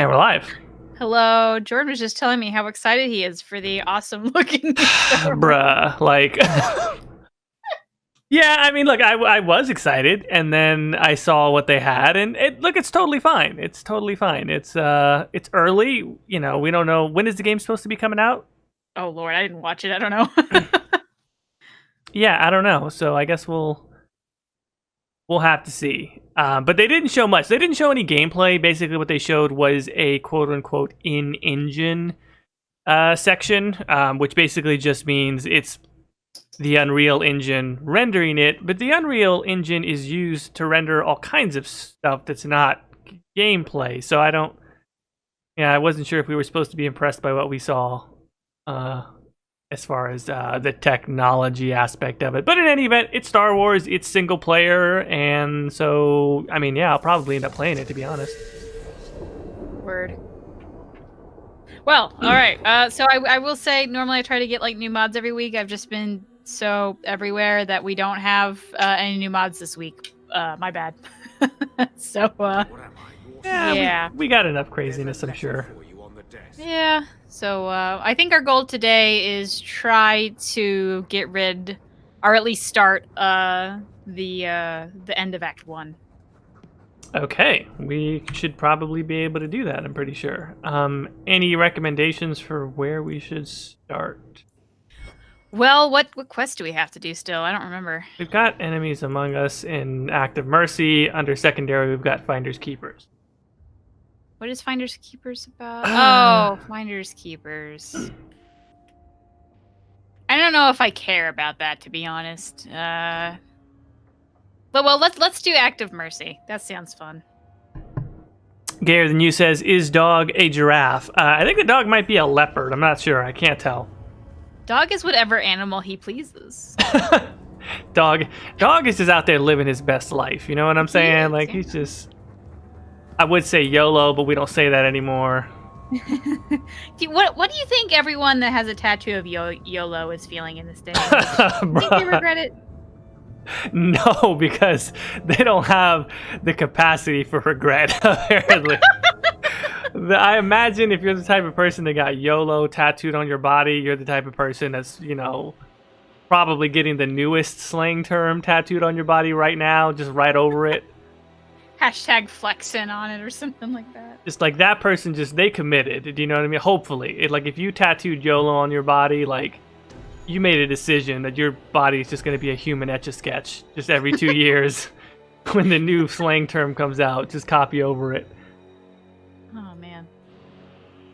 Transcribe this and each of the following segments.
And we're live. Hello. Jordan was just telling me how excited he is for the awesome looking Bruh, like... Yeah, I mean, look, I was excited, and then I saw what they had, and it's totally fine. It's totally fine. It's early, we don't know. When is the game supposed to be coming out? Oh, Lord, I didn't watch it. I don't know. Yeah, I don't know. So I guess we'll have to see. But they didn't show much. They didn't show any gameplay. Basically, what they showed was a quote-unquote in-engine section, which basically just means it's the Unreal Engine rendering it, but the Unreal Engine is used to render all kinds of stuff that's not gameplay. So I wasn't sure if we were supposed to be impressed by what we saw as far as the technology aspect of it. But in any event, it's Star Wars, it's single player, and so, I mean, yeah, I'll probably end up playing it, to be honest. Word. Well, all right. So I will say, normally I try to get like new mods every week. I've just been so everywhere that we don't have any new mods this week. My bad. So yeah, we got enough craziness, I'm sure. Yeah. So I think our goal today is try to get rid, or at least start the end of Act 1. Okay, we should probably be able to do that, I'm pretty sure. Any recommendations for where we should start? Well, what quest do we have to do still? I don't remember. We've got Enemies Among Us in Act of Mercy. Under Secondary, we've got Finders Keepers. What is Finders Keepers about? Oh, Finders Keepers. I don't know if I care about that, to be honest. But well, let's do Act of Mercy. That sounds fun. Gayer Than You says, is dog a giraffe? I think the dog might be a leopard. I'm not sure. I can't tell. Dog is whatever animal he pleases. Dog is just out there living his best life. You know what I'm saying? Like, he's just... I would say YOLO, but we don't say that anymore. What do you think everyone that has a tattoo of YOLO is feeling in this day? Do you think they regret it? No, because they don't have the capacity for regret, apparently. I imagine if you're the type of person that got YOLO tattooed on your body, you're the type of person that's, probably getting the newest slang term tattooed on your body right now, just right over it. Hashtag flexing on it or something like that. Just like that person, they committed. Do you know what I mean? Hopefully. If you tattooed YOLO on your body, you made a decision that your body is just going to be a human Etch-a-Sketch just every 2 years. When the new slang term comes out, just copy over it. Oh, man.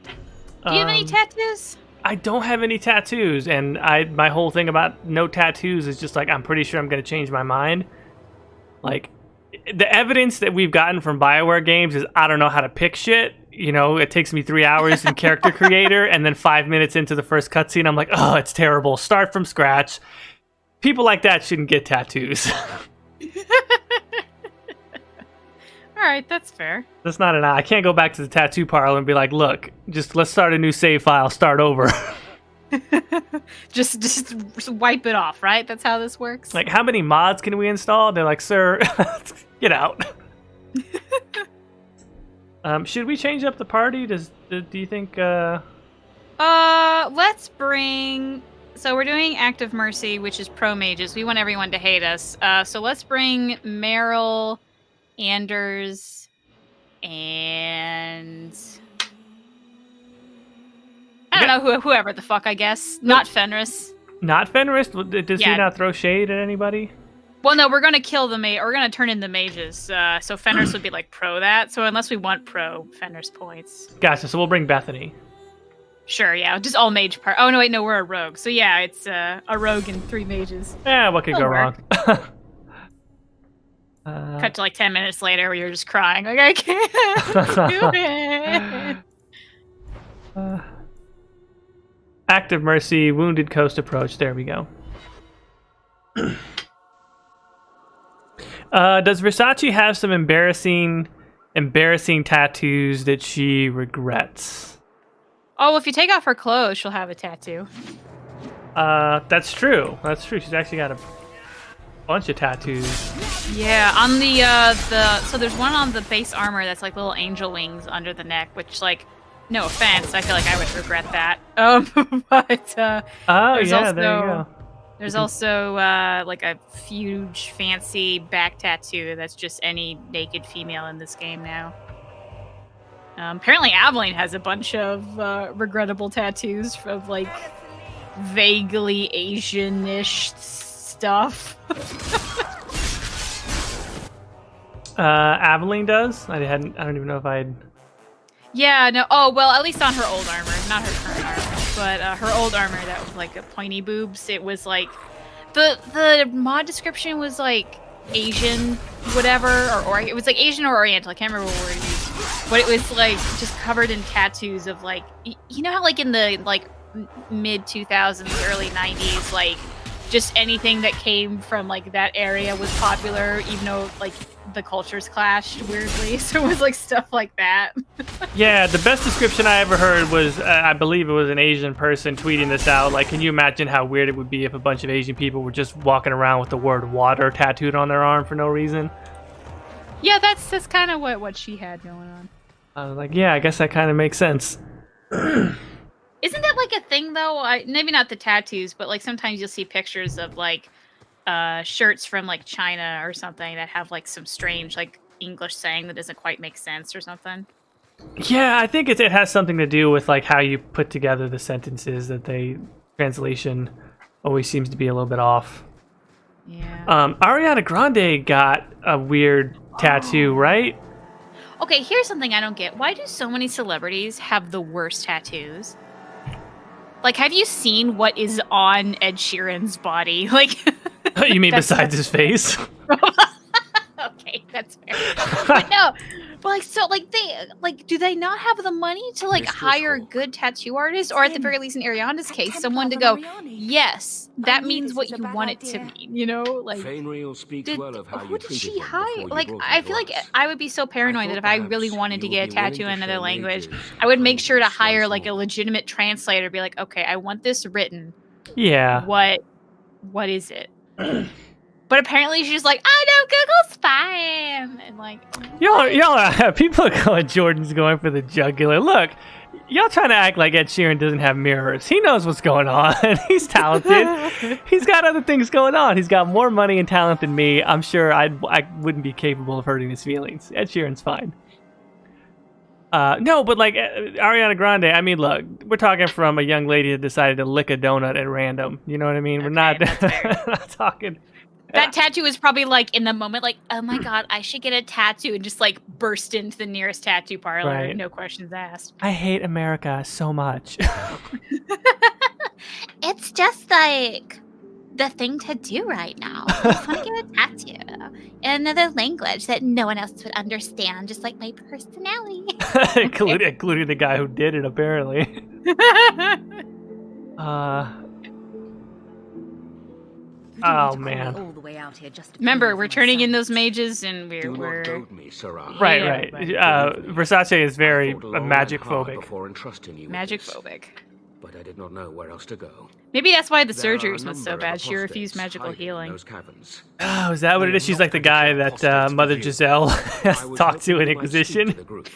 Do you have any tattoos? I don't have any tattoos, and my whole thing about no tattoos is just I'm pretty sure I'm going to change my mind. The evidence that we've gotten from BioWare games is I don't know how to pick shit. It takes me 3 hours in Character Creator, and then 5 minutes into the first cutscene, I'm like, oh, it's terrible. Start from scratch. People like that shouldn't get tattoos. All right, that's fair. That's not I can't go back to the tattoo parlor and be like, look, let's start a new save file, start over. just wipe it off, right? That's how this works. How many mods can we install? They're like, sir, get out. Should we change up the party? Do you think? Let's bring. So we're doing Act of Mercy, which is pro mages. We want everyone to hate us. So let's bring Meryl, Anders, and I don't know whoever the fuck. I guess not Fenris. Not Fenris? Does he not throw shade at anybody? Well, no, we're gonna kill the mage. We're gonna turn in the mages. So Fenris would be pro that. So unless we want pro Fenris points. Gotcha. So we'll bring Bethany. Sure. Yeah. Just all mage part. Oh no, wait, no, we're a rogue. So yeah, it's a rogue and 3 mages. Yeah. What could go wrong? Cut to 10 minutes later, where you're just crying. I can't do it. Act of Mercy, Wounded Coast approach. There we go. Does Versace have some embarrassing tattoos that she regrets? Oh, if you take off her clothes, she'll have a tattoo. That's true. She's actually got a bunch of tattoos. Yeah, on the so there's one on the base armor that's like little angel wings under the neck, which like, no offense, I feel like I would regret that. But Oh there's yeah, also, there you go. There's also like a huge fancy back tattoo that's just any naked female in this game now. Apparently Aveline has a bunch of regrettable tattoos of like vaguely Asian-ish stuff. Aveline does. I don't even know if I'd. Yeah, no. Oh, well, at least on her old armor, not her current armor, but her old armor that was like a pointy boobs. It was like the mod description was like Asian, whatever, or it was like Asian or Oriental. I can't remember what word it used, but it was like just covered in tattoos of like, you know how like in the like mid 2000s, early 90s, like just anything that came from like that area was popular, even though like the cultures clashed weirdly. So it was like stuff like that. Yeah, the best description I ever heard was, I believe it was an Asian person tweeting this out. Like, can you imagine how weird it would be if a bunch of Asian people were just walking around with the word water tattooed on their arm for no reason? Yeah, that's kind of what she had going on. I was like, yeah, I guess that kind of makes sense. Isn't that like a thing though? Maybe not the tattoos, but like sometimes you'll see pictures of like shirts from like China or something that have like some strange like English saying that doesn't quite make sense or something. Yeah, I think it has something to do with like how you put together the sentences, that translation always seems to be a little bit off. Yeah. Ariana Grande got a weird tattoo, right? Okay, here's something I don't get. Why do so many celebrities have the worst tattoos? Like, have you seen what is on Ed Sheeran's body? Like, You mean besides his face? Okay, that's fair. But no, but like, so like do they not have the money to like hire a good tattoo artist, or at the very least in Ariana's case, someone to go, yes, that means what you want it to mean, you know? Like, who did she hire? Like, I feel like I would be so paranoid that if I really wanted to get a tattoo in another language, I would make sure to hire like a legitimate translator, be like, okay, I want this written. Yeah. What is it? But apparently she's like, oh no, Google's fine. And like, y'all, people are going, Jordan's going for the jugular. Look, y'all trying to act like Ed Sheeran doesn't have mirrors. He knows what's going on. He's talented. He's got other things going on. He's got more money and talent than me. I'm sure I wouldn't be capable of hurting his feelings. Ed Sheeran's fine. No, but like Ariana Grande, I mean, look, we're talking from a young lady that decided to lick a donut at random. You know what I mean? Okay, we're not, that's not talking. that tattoo is probably like in the moment, like, oh my god, I should get a tattoo, and just like burst into the nearest tattoo parlor, Right. no questions asked. I hate America so much. It's just like the thing to do right now. I just want to get a tattoo in another language that no one else would understand, just like my personality. including the guy who did it, apparently. Oh man! All the way out here just to Remember, please we're my turning in son. those mages, and we're Right, Yeah, right. right. Versace is very magic phobic. magic phobic. But I did not know where else to go. Maybe that's why the There are surgery a was so number bad. of She refused apostates magical hiding in healing. those caverns. Oh, is that what it is? She's like the guy that Mother Giselle has I was talked to in hoping you might speak Inquisition. to the group.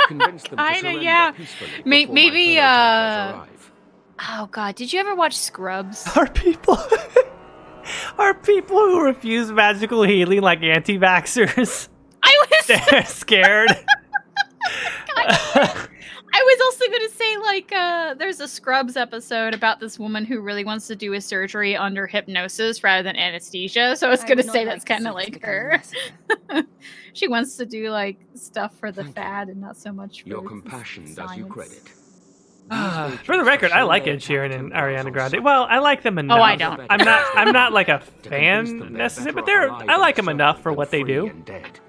Convince them to Kinda, surrender yeah. peacefully May- before my maybe, fellow travelers arrive. Oh god, did you ever watch Scrubs? Are people who refuse magical healing like anti-vaxxers? I was They're scared. I was also going to say, like, there's a Scrubs episode about this woman who really wants to do a surgery under hypnosis rather than anesthesia. So I was going to say that's kind of like her. She wants to do, like, stuff for the fad and not so much for Your compassion does you science. credit. For the record, I like Ed Sheeran and Ariana Grande. Well, I like them enough. Oh, I don't. I'm not like a To convince fan them necessarily, better but off alive I like and them enough for than what they free do. and dead.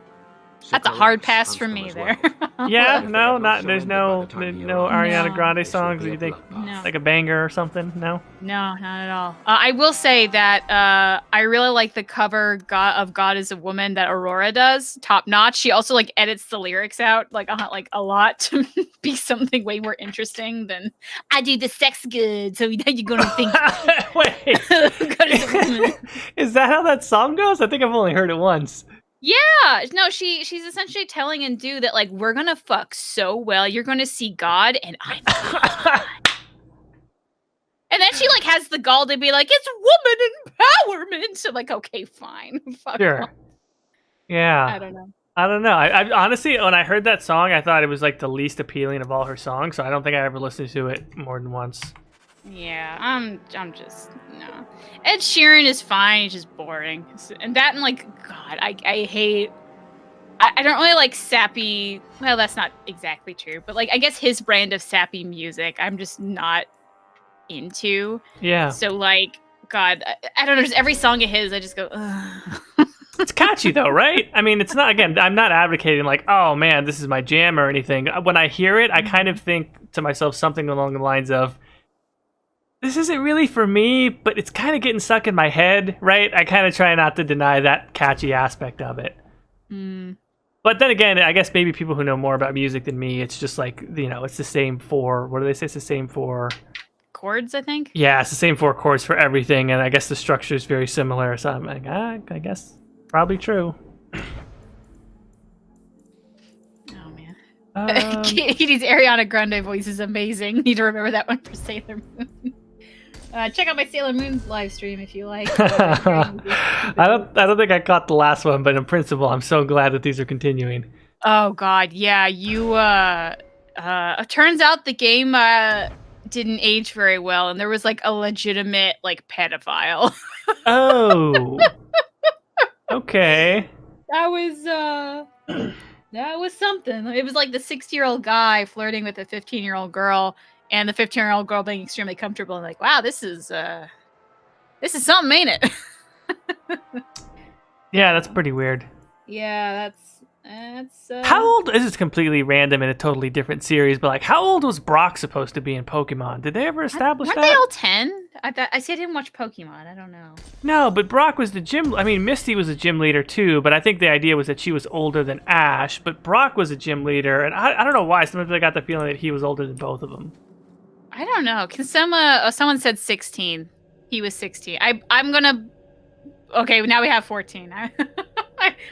That's a hard pass for me there. Yeah, If no, they had not. shown There's him that no by the time he no arrived, Ariana No. Grande this would songs be that a you think bloodbath. No. like a banger or something. No. No, not at all. I will say that I really like the cover of God is a Woman that Aurora does. Top notch. She also like edits the lyrics out like a lot to be something way more interesting than I do the sex good. So now you're gonna think Wait, God is a woman. is that how that song goes? I think I've only heard it once. Yeah, no, she's essentially telling Indu that like we're gonna fuck so well, you're gonna see God, and I'm God. And then she like has the gall to be like, it's woman empowerment. So like, okay, fine, fuck Sure. off. Yeah. I don't know. I don't know. I honestly, when I heard that song, I thought it was like the least appealing of all her songs. So I don't think I ever listened to it more than once. Yeah, I'm just no. Ed Sheeran is fine. He's just boring, and that and like God, I hate. I don't really like sappy. Well, that's not exactly true, but like I guess his brand of sappy music, I'm just not into. Yeah. So like, God, I don't know. Just every song of his, I just go. Ugh. It's catchy though, right? I mean, it's not, again, I'm not advocating like, oh man, this is my jam or anything. When I hear it, I kind of think to myself something along the lines of, this isn't really for me, but it's kind of getting stuck in my head, right? I kind of try not to deny that catchy aspect of it. Mm. But then again, I guess maybe people who know more about music than me, it's just like, you know, it's the same for, what do they say? It's the same for... Chords, I think. Yeah, it's the same 4 chords for everything, and I guess the structure is very similar. So I'm like, I guess probably true. Oh man. Um, Katie's Ariana Grande voice is amazing. Need to remember that one for Sailor Moon. Check out my Sailor Moon live stream if you like. I don't think I caught the last one, but in principle, I'm so glad that these are continuing. Oh God, yeah. You. It turns out the game didn't age very well, and there was like a legitimate like pedophile. Oh. Okay. That was something. It was like the 60-year-old guy flirting with a 15-year-old girl, and the 15-year-old girl being extremely comfortable and like, wow, this is something, ain't it? Yeah, that's pretty weird. Yeah, that's How old? This is completely random in a totally different series, but like, how old was Brock supposed to be in Pokemon? Did they ever establish weren't that? they all 10? I said I didn't watch Pokemon. I don't know. No, but Brock was the gym. I mean, Misty was a gym leader too, but I think the idea was that she was older than Ash. But Brock was a gym leader, and I don't know why. Sometimes I got the feeling that he was older than both of them. I don't know. Can someone said 16? He was 16. I'm gonna. Okay, now we have 14.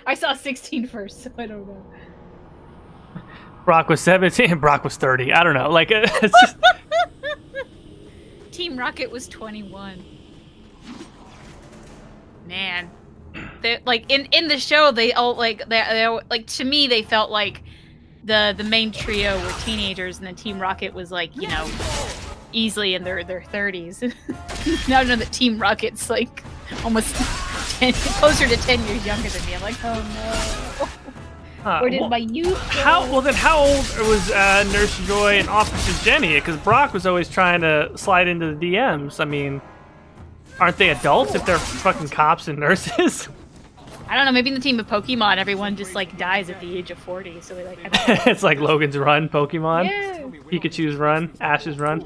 I saw 16 first, so I don't know. Brock was 17 and Brock was 30. I don't know. Like, it's just... Team Rocket was 21. Man. They, like in the show they all like they like to me they felt like the main trio were teenagers, and then Team Rocket was like, you know, easily in their 30s. Now I know that Team Rocket's like almost 10, closer to 10 years younger than me. I'm like, oh no. Where did my youth go? How old was Nurse Joy and Officer Jenny? Because Brock was always trying to slide into the DMs. I mean, aren't they adults if they're fucking cops and nurses? I don't know. Maybe in the team of Pokemon, everyone just like dies at the age of 40. So they like. I don't know. It's like Logan's Run, Pokemon. Yeah. Pikachu's Run, Ash's Run.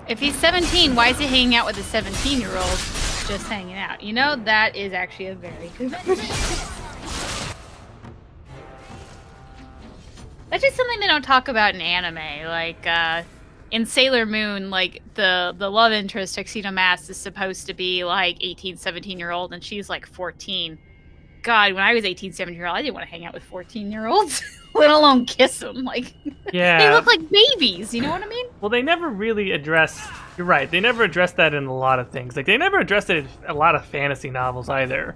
If he's 17, why is he hanging out with a 17-year-old just hanging out? You know, that is actually a very good question. That's just something they don't talk about in anime. Like, in Sailor Moon, like, the love interest, Tuxedo Mask, is supposed to be, like, 18, 17-year-old, and she's, like, 14. God, when I was 18, 17-year-old, I didn't want to hang out with 14-year-olds, let alone kiss them. Like, Yeah. they look like babies, you know what I mean? Well, they never really address. You're right. They never addressed that in a lot of things. Like, they never addressed it in a lot of fantasy novels either.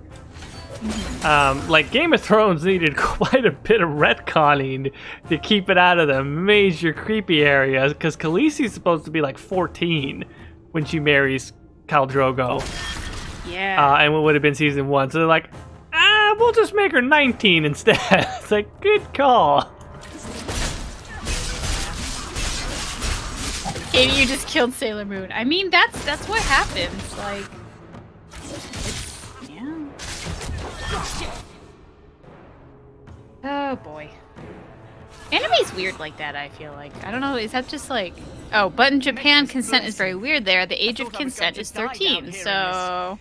Like, Game of Thrones needed quite a bit of retconning to keep it out of the major creepy areas, because Khaleesi's supposed to be like 14 when she marries Khal Drogo. Yeah. And what would have been season 1. So they're like, we'll just make her 19 instead. It's like, good call. Caitie, you just killed Sailor Moon. I mean, that's what happens. Like, yeah. Oh boy. Anime's weird like that, I feel like. I don't know, is that just like... Oh, but in Japan, consent is very weird there. The age of consent is 13, so...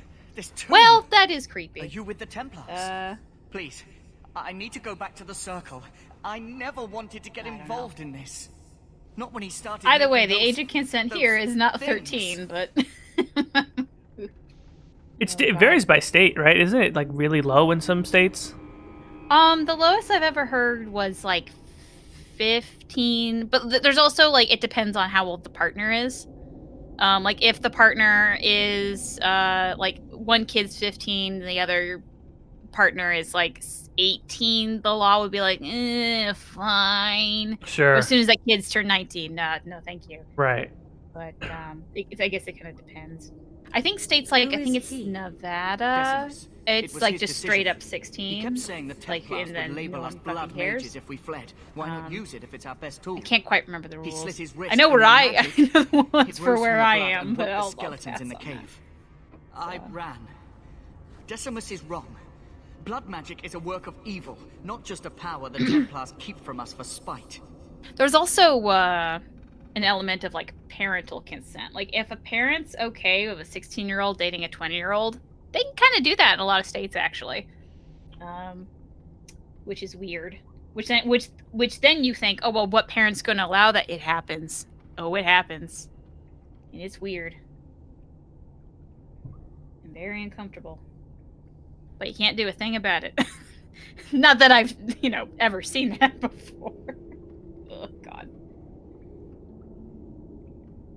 Well, that is creepy. Are you with the Templars? Please, I need to go back to the Circle. I never wanted to get involved in this. Not when he started... Either way, the making age of consent here is not 13, but... It varies by state, right? Isn't it, like, really low in some states? The lowest I've ever heard was, like, 15, but there's also, like, it depends on how old the partner is. Like, if the partner is, like, one kid's 15, the other partner is, like, 18, the law would be like, fine. Sure. But as soon as that kid's turned 19, no, thank you. Right. But, I guess it kind of depends. I think states like, I think it's Nevada, Decimus. it's, was like, his just decision. straight up He 16. kept saying the like, Templars and then would label no us one fucking blood cares. mages if we fled. Why not use it if it's our best tool? I can't quite remember the He rules. slit his wrist I know and where the I magic- know the ones It for rose where from the I blood am, and but broke the I'll skeletons in the pass on that. cave. I ran. Decimus is wrong. Blood magic is a work of evil, not just a power the Templars keep from us for spite. There's also an element of like parental consent. Like if a parent's okay with a 16-year-old dating a 20-year-old, they can kind of do that in a lot of states actually, which is weird. Which then you think, oh well, what parent's going to allow that? It happens. Oh, it happens, and it's weird and very uncomfortable. But you can't do a thing about it. Not that I've, ever seen that before. Oh, God.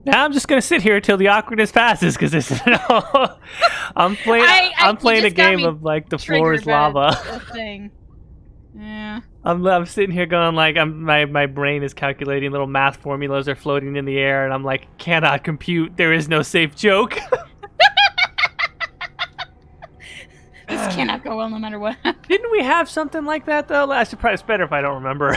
Now I'm just gonna sit here till the awkwardness passes because this is I'm playing a game of like the floor is lava. Thing. Yeah. I'm sitting here going like my brain is calculating little math formulas are floating in the air and I'm like cannot compute. There is no safe joke. This cannot go well no matter what happens. Didn't we have something like that though? It's better if I don't remember.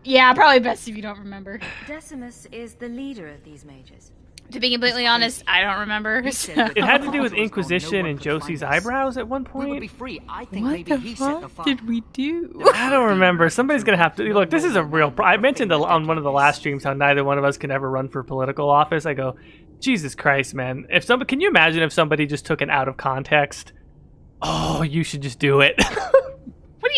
Yeah, probably best if you don't remember. Decimus is the leader of these mages. To be completely honest, I don't remember. said that It had to do with Father was gone, Inquisition no one and could Josie's find us. eyebrows at one We would be point. free. I think What maybe the he set the fuck fire. did we do? I don't remember. Somebody's gonna have to look. This is a real. I mentioned on one of the last streams how neither one of us can ever run for political office. I go, Jesus Christ, man! Can you imagine if somebody just took it out of context? Oh, you should just do it.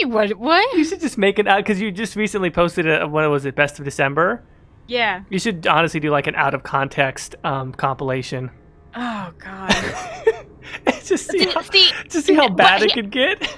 What? You should just make it out because you just recently posted what was it, Best of December? Yeah. You should honestly do like an out of context compilation. Oh, God. just see how bad it could get.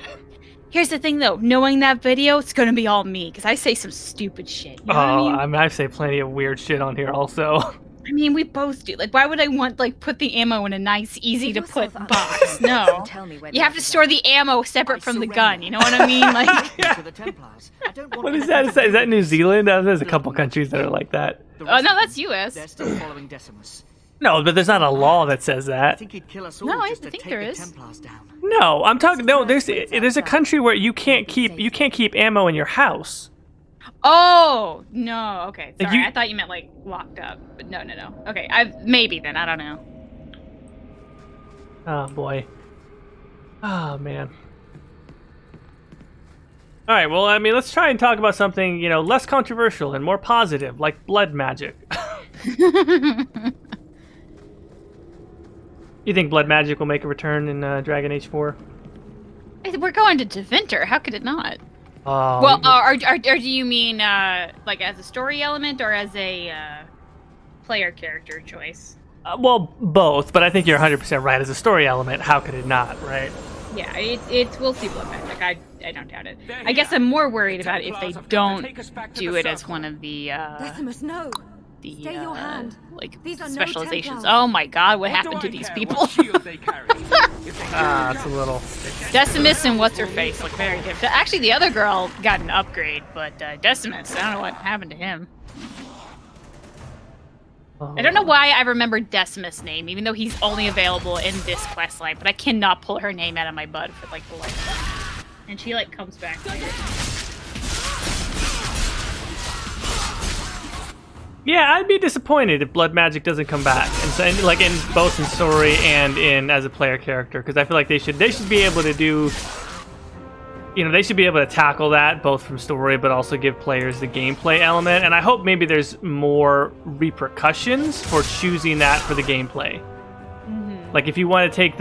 Here's the thing, though. Knowing that video, it's gonna be all me, because I say some stupid shit. You know what I mean? I say plenty of weird shit on here also. I mean, we both do. Like, why would I want, put the ammo in a nice, easy-to-put box? No. Tell me where You have to store the ammo separate from the gun, you know what I mean? Like, To the Templars. I don't want What is anything that? to Is that do New with Zealand? There's a couple countries that are like that. the oh, rest no, of that's them. US. They're still following Decimus. No, but there's not a law that says I that. think he'd kill us all No, I just to think take there the is. Templars down. No, I'm talking. No, there's a country where you can't keep ammo in your house. Oh, no. Okay, Like, sorry. I thought you meant, locked up. But no. Okay, maybe then. I don't know. Oh boy. Oh man. All right. Well, I mean, let's try and talk about something less controversial and more positive, like blood magic. You think blood magic will make a return in Dragon Age 4? We're going to Deventer. How could it not? Oh, Well, or do you mean as a story element or as a player character choice? well, both. But I think you're 100% right. As a story element, how could it not? Right? Yeah, we'll see blood magic. I don't doubt it. I guess I'm more worried about if they don't do it as one of the Decimus, no. Stay your hand. These are no specializations. Templars. Oh my God, what happened to these people? It's a little. Decimus and what's her face look very different. Actually, the other girl got an upgrade, but Decimus, I don't know what happened to him. I don't know why I remember Decimus' name, even though he's only available in this questline, but I cannot pull her name out of my butt for the life of me. And she comes back later. Yeah, I'd be disappointed if blood magic doesn't come back, and like in both in story and in as a player character, because I feel like they should be able to do, they should be able to tackle that both from story, but also give players the gameplay element. And I hope maybe there's more repercussions for choosing that for the gameplay. Like if you want to take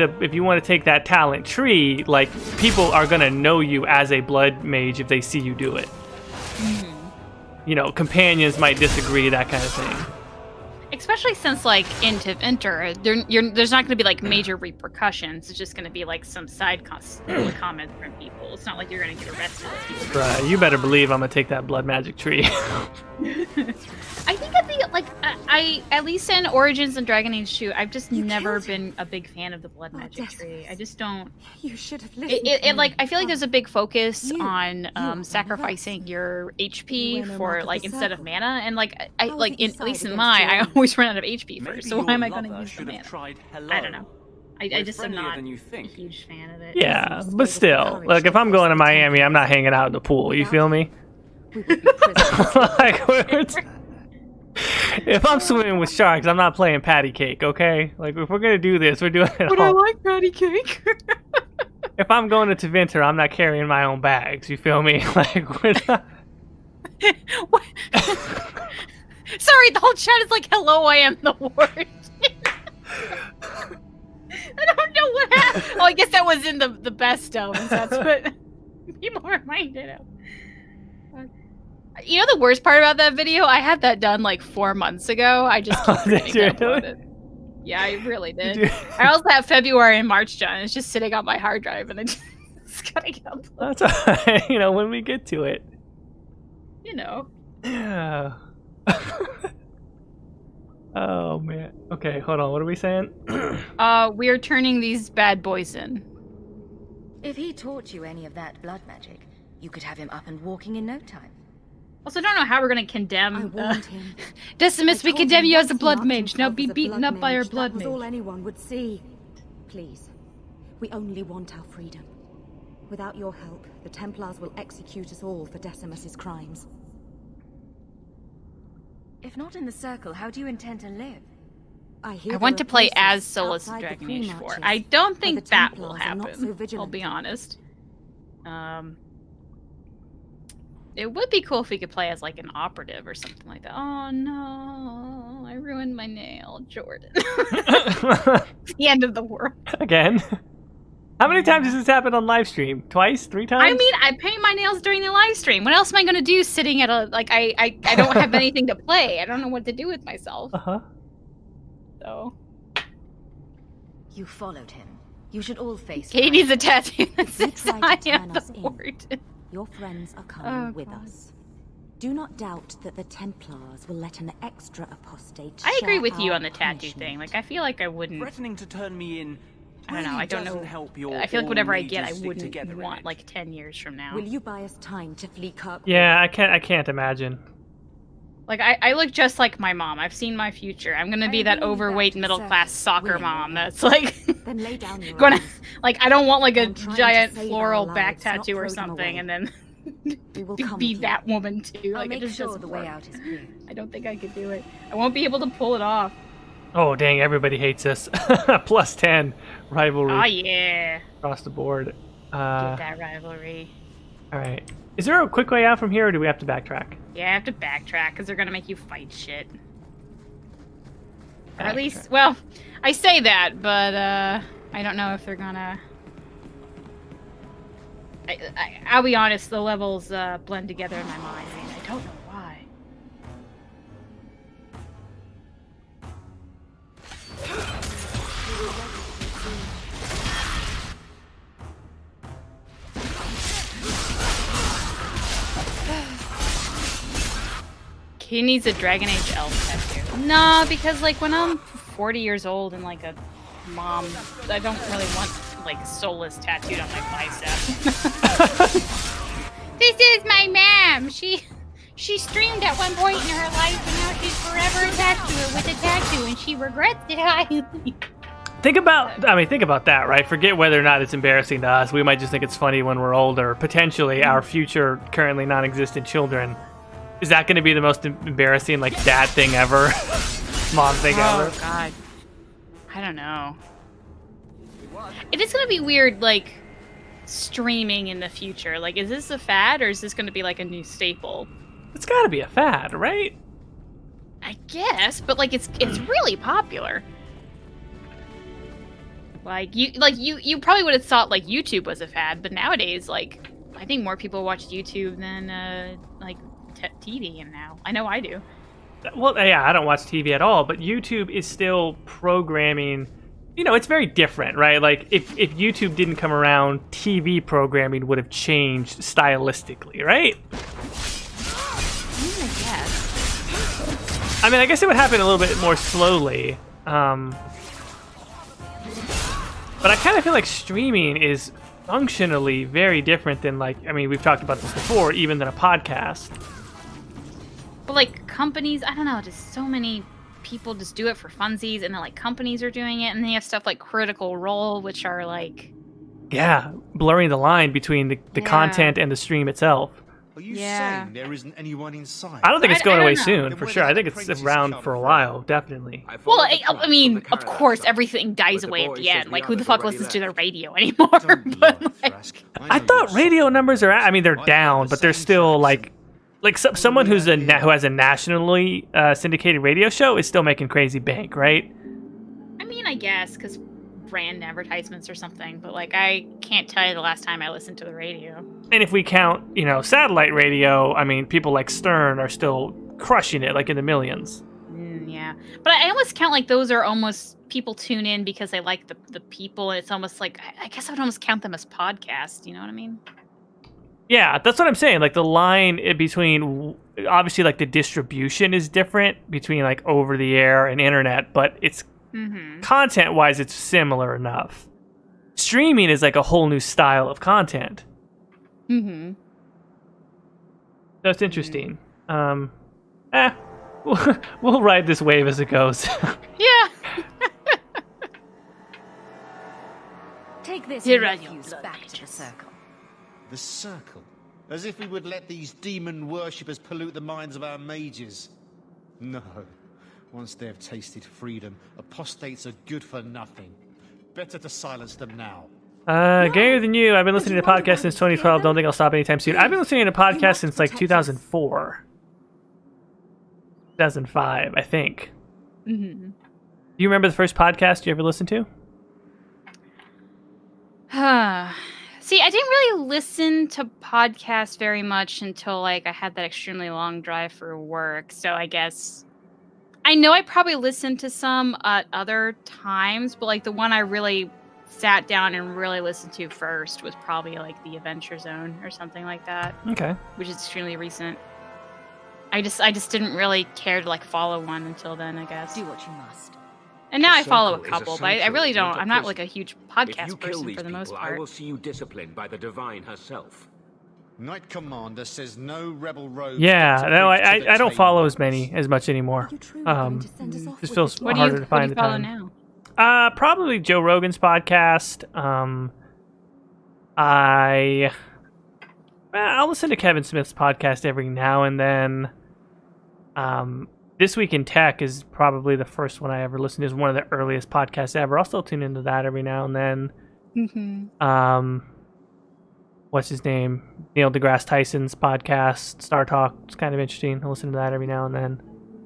that talent tree, like people are gonna know you as a blood mage if they see you do it. Companions might disagree, that kind of thing. Especially since, like, into Enter, there's not going to be, like, major repercussions. It's just going to be, like, some side comments from people. It's not like you're going to get arrested. Right, you better believe I'm going to take that blood magic tree. I think I at least in Origins and Dragon Age 2, I've just never been a big fan of the blood magic tree. I just don't. You should have listened. I feel like there's a big focus on sacrificing your HP for like instead of mana, and at least in I always run out of HP first. So why am I going to use the mana? I don't know. I just am not a huge fan of it. Yeah, but still, like if I'm going to Miami, I'm not hanging out in the pool. You feel me? If I'm swimming with sharks, I'm not playing patty cake, okay? Like, if we're gonna do this, we're doing it But I like patty cake. If I'm going to Tevinter, I'm not carrying my own bags, you feel me? Like, we're not... What? Sorry, the whole chat is like, hello, I am the ward. I don't know what happened. Oh, I guess that was in the best of, and that's what people reminded of. You know the worst part about that video? I had that done like 4 months ago. I just keep forgetting to upload it. Yeah, I really did. I also have February and March done. It's just sitting on my hard drive, and I just gotta get uploaded. That's alright. When we get to it. Yeah. Oh man. Okay, hold on. What are we saying? We are turning these bad boys in. If he taught you any of that blood magic, you could have him up and walking in no time. Also, I don't know how we're gonna condemn. I warned him. Decimus, we condemn you as a blood mage. Now Now be beaten up by our blood That was all mage. anyone would see. Please, we only want our freedom. Without your help, the Templars will execute us all for Decimus's crimes. If not in the circle, how do you intend to live? I want to play as Solus in Dragon Age 4. I don't think that will happen. I'll be honest. It would be cool if we could play as like an operative or something like that. Oh no, I ruined my nail, Jordan. The end of the world. Again? How many times has this happened on live stream? Twice? 3 times? I mean, I paint my nails during the live stream. What else am I gonna do sitting at a I don't have anything to play. I don't know what to do with myself. So You followed him. You should all face. Caitie's a tattoo that says try to I turn am us the in. ward. Your friends are coming with us. Do not doubt that the Templars will let an extra apostate I agree share with you our on the tattoo punishment. thing. Like, I feel like I wouldn't. Threatening to turn me in. I don't know. I don't know. doesn't help your I feel like whatever I get, I all-mages stick wouldn't together in want it. like 10 years from now. Will you buy us time to flee Kirk? Yeah, I can't imagine. Like, I look just like my mom. I've seen my future. I'm gonna be that believe overweight that middle-class serves soccer women. mom that's like Then lay down your gonna arms. like I don't want like a I'm trying to giant save floral our back lives, not tattoo or throw them something, away. and then We will to come be with that woman too. I'll Like, it make just sure doesn't the way work. out is clear. I don't think I could do it. I won't be able to pull it off. Oh, dang, everybody hates us. Plus 10 rivalry Oh yeah, across the board. get that rivalry. Alright. Is there a quick way out from here, or do we have to backtrack? Yeah, I have to backtrack because they're gonna make you fight shit. Or at Backtrack. least, well, I say that, but I don't know if they're gonna. I'll be honest, the levels blend together in my mind. I mean, I don't know why. He needs a Dragon Age elf tattoo. No, because like when I'm 40 years old and like a mom, I don't really want like Solus tattooed on my bicep. This is my mom. She streamed at one point in her life, and now she's forever attached to it with a tattoo, and she regrets it highly. Think about that, right? Forget whether or not it's embarrassing to us. We might just think it's funny when we're older. Potentially, our future, currently non-existent children Is that going to be the most embarrassing, like, dad thing ever? Mom thing ever? Oh, God. I don't know. It is going to be weird, like, streaming in the future. Like, is this a fad, or is this going to be, like, a new staple? It's got to be a fad, right? I guess, but, like, it's really popular. You probably would have thought, like, YouTube was a fad, but nowadays, like, I think more people watch YouTube than, like, TV and now. I know I do. Well, yeah, I don't watch TV at all, but YouTube is still programming. You know, it's very different, right? Like, if YouTube didn't come around, TV programming would have changed stylistically, right? I guess. I mean, I guess it would happen a little bit more slowly. But I kind of feel like streaming is functionally very different than, like, I mean, we've talked about this before, even than a podcast. But, like, companies, I don't know, just so many people just do it for funsies, and then, like, companies are doing it, and they have stuff like Critical Role, which are, like... Yeah, blurring the line between the content and the stream itself. Are you Yeah. saying there isn't anyone inside? I don't think it's going I away don't know. soon, for sure. I think it's around for a while, definitely. Well, I mean, of course, everything dies away at the end. Like, who the fuck listens to the radio anymore? Don't But, lie, like, Thrask. I know thought you're radio soft. numbers are, I mean, they're down, but they're still like someone who has a nationally syndicated radio show is still making crazy bank, right? I mean, I guess, because brand advertisements or something, but, like, I can't tell you the last time I listened to the radio. And if we count, you know, satellite radio, I mean, people like Stern are still crushing it, like in the millions. Yeah. But I almost count, like, those are almost people tune in because they like the people, and it's almost like, I guess I would almost count them as podcasts, you know what I mean? Yeah, that's what I'm saying. Like, the line between, obviously, like, the distribution is different between, like, over the air and internet, but it's content-wise, it's similar enough. Streaming is like a whole new style of content. Mm-hmm. That's interesting. We'll ride this wave as it goes. Yeah. Take this Here are your refuse blood back to the mages. circle. The circle? As if we would let these demon worshippers pollute the minds of our mages. No. Once they have tasted freedom, apostates are good for nothing. Better to silence them now. Gayer than you. I've been listening to podcasts since 2012. Don't think I'll stop anytime soon. I've been listening to podcasts since like 2004. 2005, I think. Mm-hmm. Do you remember the first podcast you ever listened to? See, I didn't really listen to podcasts very much until, like, I had that extremely long drive for work. So I guess I know I probably listened to some at other times, but, like, the one I really sat down and really listened to first was probably, like, the Adventure Zone or something like that, Okay. which is extremely recent. I just didn't really care to, like, follow one until then, I guess. Do what you must. And now The I follow a circle is a couple, but I sanctuary, really don't. not a I'm not, prison. like, a huge If you podcast kill person these for the most people, I part. will see you disciplined by the Divine herself. Knight Commander says no rebel rogues. Yeah, get to no, preach to the I don't follow as tables. much anymore. Are you truly going to send us off Just with feels this What do harder you, to what find do the you follow time. now? Probably Joe Rogan's podcast. I'll listen to Kevin Smith's podcast every now and then. This Week in Tech is probably the first one I ever listened to. It's one of the earliest podcasts ever. I'll still tune into that every now and then. Mm-hmm. What's his name? Neil deGrasse Tyson's podcast, Star Talk. It's kind of interesting. I listen to that every now and then.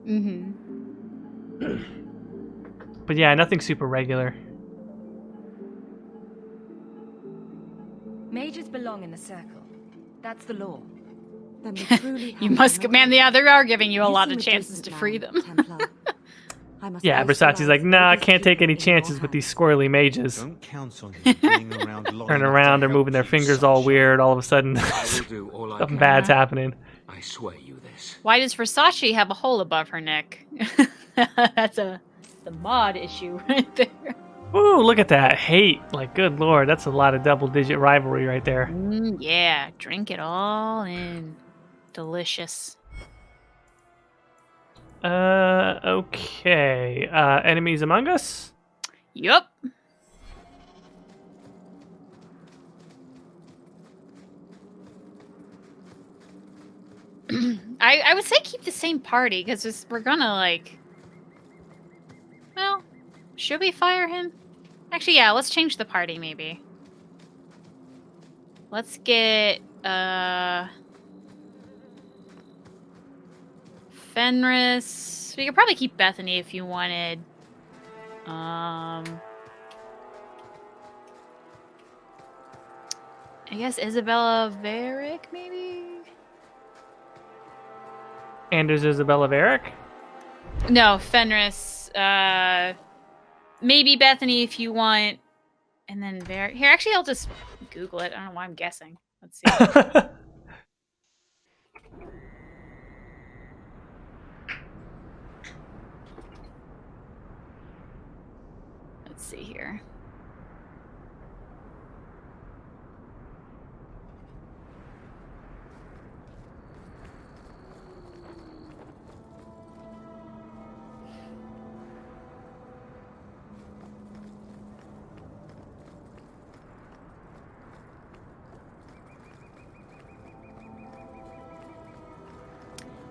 Mm-hmm. But yeah, nothing super regular. Mages belong in the circle. That's the law. Then we truly You have must no command the other are giving you a You lot seem of chances decent to free man, them. Templar. I must Yeah, place Versace's the like, lives nah, I of these can't take people any in your chances with these squirrely mages. Don't count on you being around long Turn enough around, to they're help moving their keep fingers all sunshine. weird. All of a sudden, I will do all I something can. bad's happening. I swear you this. Why does Versace have a hole above her neck? That's the mod issue right there. Ooh, look at that hate! Like, good lord, that's a lot of double-digit rivalry right there. Yeah, drink it all in. Delicious. Okay. Enemies among us? Yup. I would say keep the same party, because we're gonna, like... Well, should we fire him? Actually, yeah, let's change the party, maybe. Let's get, Fenris. We could probably keep Bethany if you wanted. I guess Isabella Varick, maybe? And is Isabella Varick? No, Fenris. Maybe Bethany if you want. And then Varick. Here, actually, I'll just Google it. I don't know why I'm guessing. Let's see. Let's see here.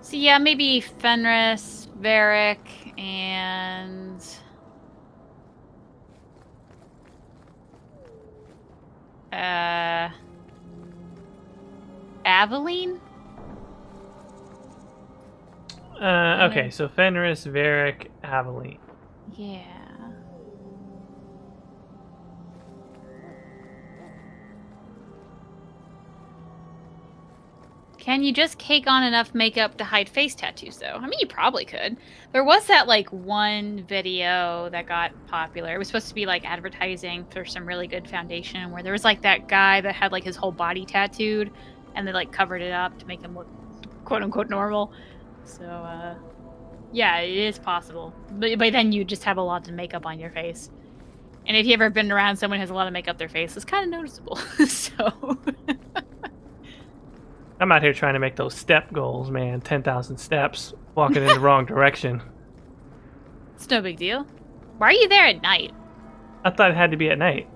So yeah, maybe Fenris, Varick, and... Aveline? Okay, so Fenris, Varick, Aveline. Yeah. Can you just cake on enough makeup to hide face tattoos, though? I mean, you probably could. There was that, like, one video that got popular. It was supposed to be, like, advertising for some really good foundation where there was, like, that guy that had, like, his whole body tattooed and they, like, covered it up to make him look quote-unquote normal. So, yeah, it is possible. But then you just have a lot of makeup on your face. And if you've ever been around someone who has a lot of makeup on their face, it's kind of noticeable. So... I'm out here trying to make those step goals, man. 10,000 steps, walking in the wrong direction. It's no big deal. Why are you there at night? I thought it had to be at night.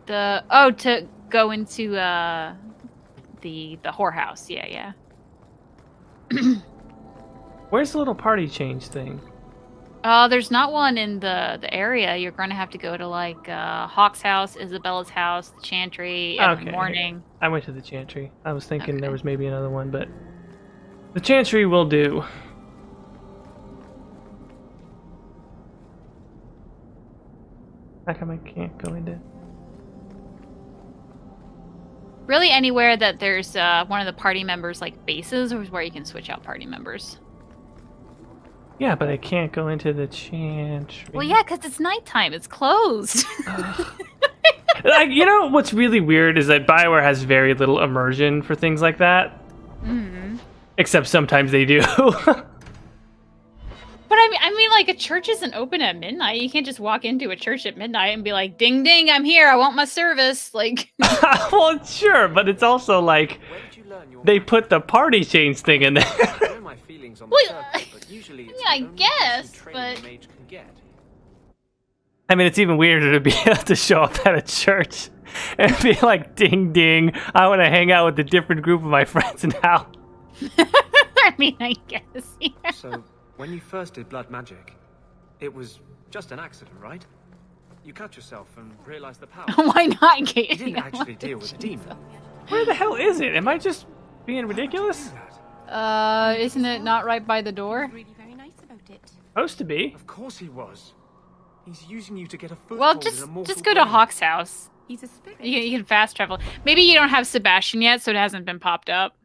To go into the whorehouse. Yeah. Where's the little party change thing? There's not one in the area. You're going to have to go to, like, Hawk's house, Isabella's house, the Chantry, every morning. I went to the Chantry. I was thinking there was maybe another one, but the Chantry will do. How come I can't go into... Really anywhere that there's one of the party members, like, bases, or where you can switch out party members. Yeah, but I can't go into the Chantry. Well, yeah, because it's nighttime. It's closed. Like, you know what's really weird is that BioWare has very little immersion for things like that. Mm-hmm. Except sometimes they do. But I mean, like, a church isn't open at midnight. You can't just walk into a church at midnight and be like, "Ding, ding, I'm here. I want my service." Like, well, sure, but it's also like they put the party change thing in there. Well, yeah, I guess, but I mean, it's even weirder to be able to show up at a church and be like, "Ding, ding, I want to hang out with a different group of my friends now." I mean, I guess. Yeah. So, when you first did blood magic, it was just an accident, right? You cut yourself and realized the power. Why not, Caitie? You didn't actually deal with a demon. Where the hell is it? Am I just being ridiculous? Isn't it not right by the door? Really very nice about it. Supposed to be. Of course he was. He's using you to get a foothold Well, in a mortal just go to plane. Hawk's house. He's a spirit. You can fast travel. Maybe you don't have Sebastian yet, so it hasn't been popped up.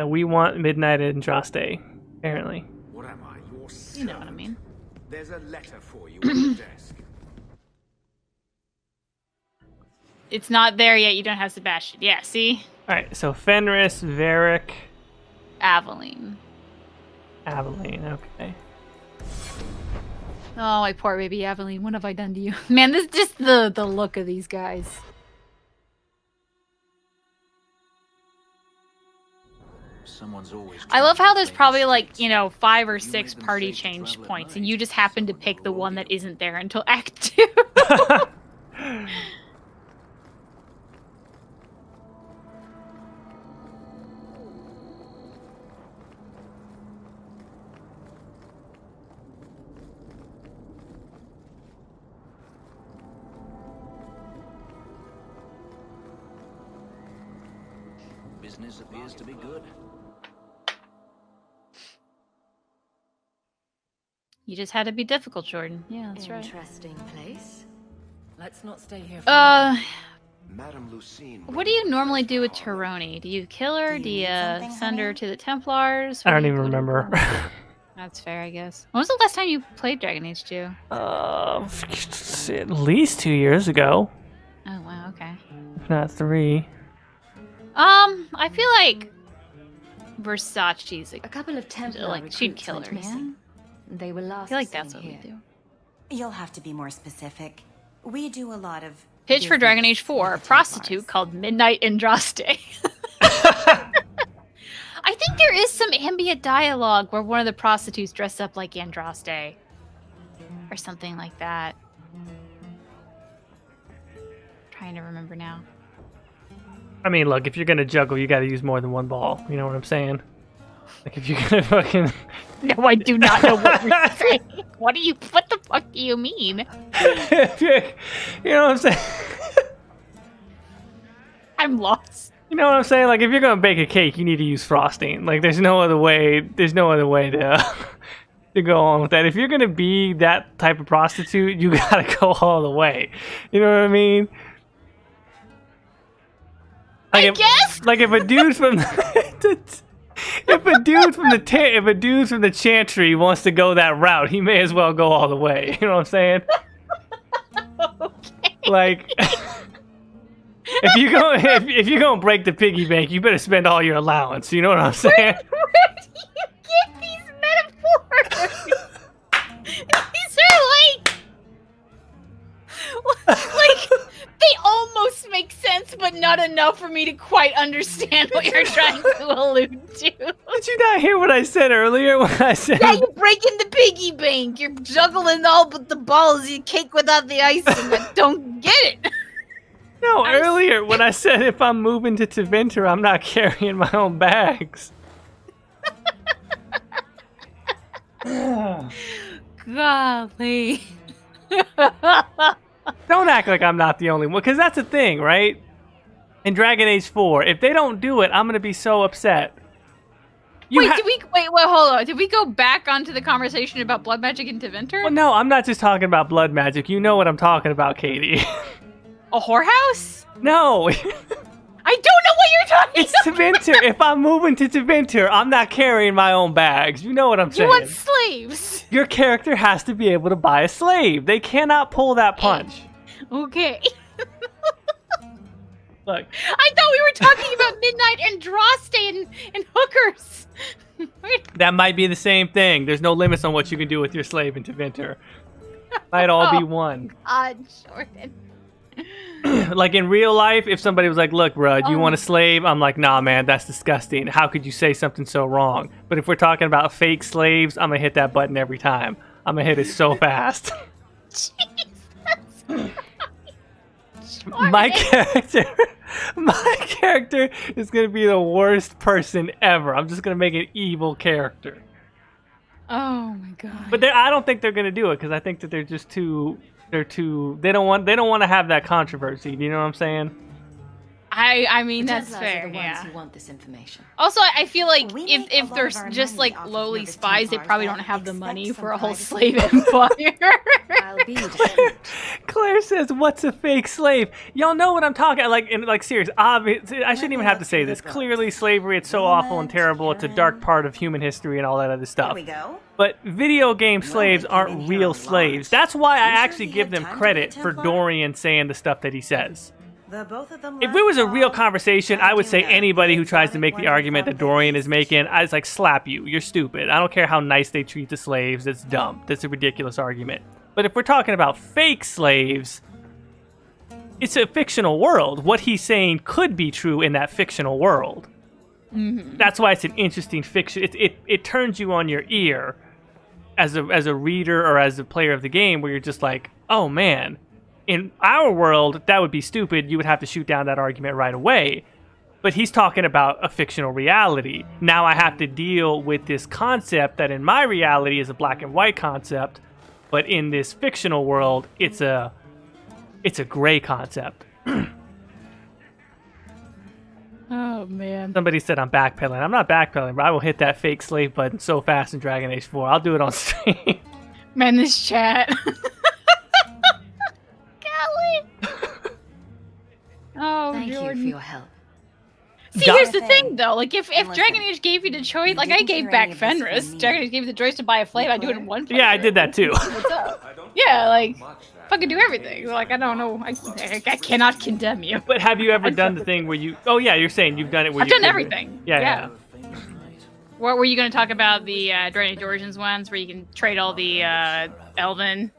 We want Midnight Andraste, apparently. What am I, your servant? You know what I mean. There's a letter for you on the desk. It's not there yet. You don't have Sebastian. Yeah, see? Alright, so Fenris, Varick, Aveline. okay. Oh, my poor baby Aveline. What have I done to you? Man, this just the look of these guys. Someone's always I love how there's probably like, 5 or 6 party change points, and you just happen to pick the one that isn't there until Act 2. Darkness appears to be good. You just had to be difficult, Jordan. Yeah, that's right. Interesting place. Let's not stay here. Madame Lucine. What do you normally do with Taroni? Do you kill her? Do you send her to the Templars? I What don't do you even do? remember. That's fair, I guess. When was the last time you played Dragon Age 2? At least 2 years ago, Oh wow, okay. if not 3. I feel like Versace's A couple of Templar like she'd recruits kill went her, yeah? missing. They were I last feel like that's seen what we here. do. You'll have to be more specific. We do a lot of Pitch for Dragon Age 4, a prostitute called Midnight Andraste. I think there is some ambient dialogue where one of the prostitutes dressed up like Andraste. Or something like that. Trying to remember now. I mean, look, if you're gonna juggle, you gotta use more than one ball. You know what I'm saying? Like, if you're gonna fucking... No, I do not know what you're saying. What the fuck do you mean? You know what I'm saying? I'm lost. You know what I'm saying? Like, if you're gonna bake a cake, you need to use frosting. Like, there's no other way to to go on with that. If you're gonna be that type of prostitute, you gotta go all the way. You know what I mean? Like I guess. Like if a dude from if a dude from the Chantry wants to go that route, he may as well go all the way. You know what I'm saying? Okay. Like, if you're gonna break the piggy bank, you better spend all your allowance. You know what I'm saying? Where do you get these metaphors? These are like they almost make sense, but not enough for me to quite understand what you're trying to allude to. Did you not hear what I said earlier when I said? Yeah, you're breaking the piggy bank. You're juggling all but the balls. You cake without the icing. I don't get it. No, earlier when I said if I'm moving to Tevinter, I'm not carrying my own bags. Golly. Don't act like I'm not the only one, because that's the thing, right? In Dragon Age 4, if they don't do it, I'm gonna be so upset. Wait, hold on. Did we go back onto the conversation about blood magic in Tevinter? Well, no, I'm not just talking about blood magic. You know what I'm talking about, Caitie. A whorehouse? No. I don't know what you're talking It's Tevinter. If I'm moving to Tevinter, I'm not carrying my own bags. You know what I'm saying? You want slaves? Your character has to be able to buy a slave. They cannot pull that punch. Okay. Look. I thought we were talking about Midnight Andraste and hookers. That might be the same thing. There's no limits on what you can do with your slave in Tevinter. Might all be one. God, Jordan. Like in real life, if somebody was like, look, bro, do you want a slave? I'm like, nah, man, that's disgusting. How could you say something so wrong? But if we're talking about fake slaves, I'm going to hit that button every time. I'm going to hit it so fast. My character is going to be the worst person ever. I'm just going to make an evil character. Oh my god. But I don't think they're going to do it because I think that they're just too... they don't want to have that controversy. Do you know what I'm saying? I mean, The that's Templars fair, are the ones yeah. who want this information. Also, I feel like We make if a lot they're of our just money like off of lowly nervous spies, they Templars probably that don't have the expect money some for a whole privacy. slave empire. I'll be discreet. Claire says, "What's a fake slave?" Y'all know what I'm talking. Like serious. Obvious. I shouldn't even have to say this. Clearly, slavery. It's so awful and terrible. It's a dark part of human history and all that other There stuff. we go. But video game slaves they came in aren't here real a lot. slaves. That's why I You sure actually he give had them time to credit be a for Templar? Dorian saying the stuff that he says. The both of them If it was a real left conversation, I would say doing a anybody who big tries to exotic make the one argument from that the Dorian is East. making, I just like slap you. You're stupid. I don't care how nice they treat the slaves. That's dumb. That's a ridiculous argument. But if we're talking about fake slaves, it's a fictional world. What he's saying could be true in that fictional world. Mm-hmm. That's why it's an interesting fiction. It turns you on your ear as a reader or as a player of the game, where you're just like, oh man. In our world, that would be stupid. You would have to shoot down that argument right away. But he's talking about a fictional reality. Now I have to deal with this concept that in my reality is a black and white concept, but in this fictional world, it's a gray concept. Oh man. Somebody said I'm backpedaling. I'm not backpedaling, but I will hit that fake slave button so fast in Dragon Age 4. I'll do it on stream. Man, this chat. Golly. Oh, Thank Jordan. you for your help. See, here's the thing, though. Like, if Dragon Age gave you the choice, like, I gave back Fenris. Dragon Age gave you the choice to buy a flame. I'd do it in one place. Yeah, I did that too. What's up? Yeah, like, fucking do everything. Like, I don't know. I cannot condemn you. But have you ever done the thing where you... Oh, yeah, you're saying you've done it where I've done everything. Yeah. What were you going to talk about? The Dragon Age Origins ones where you can trade all the elven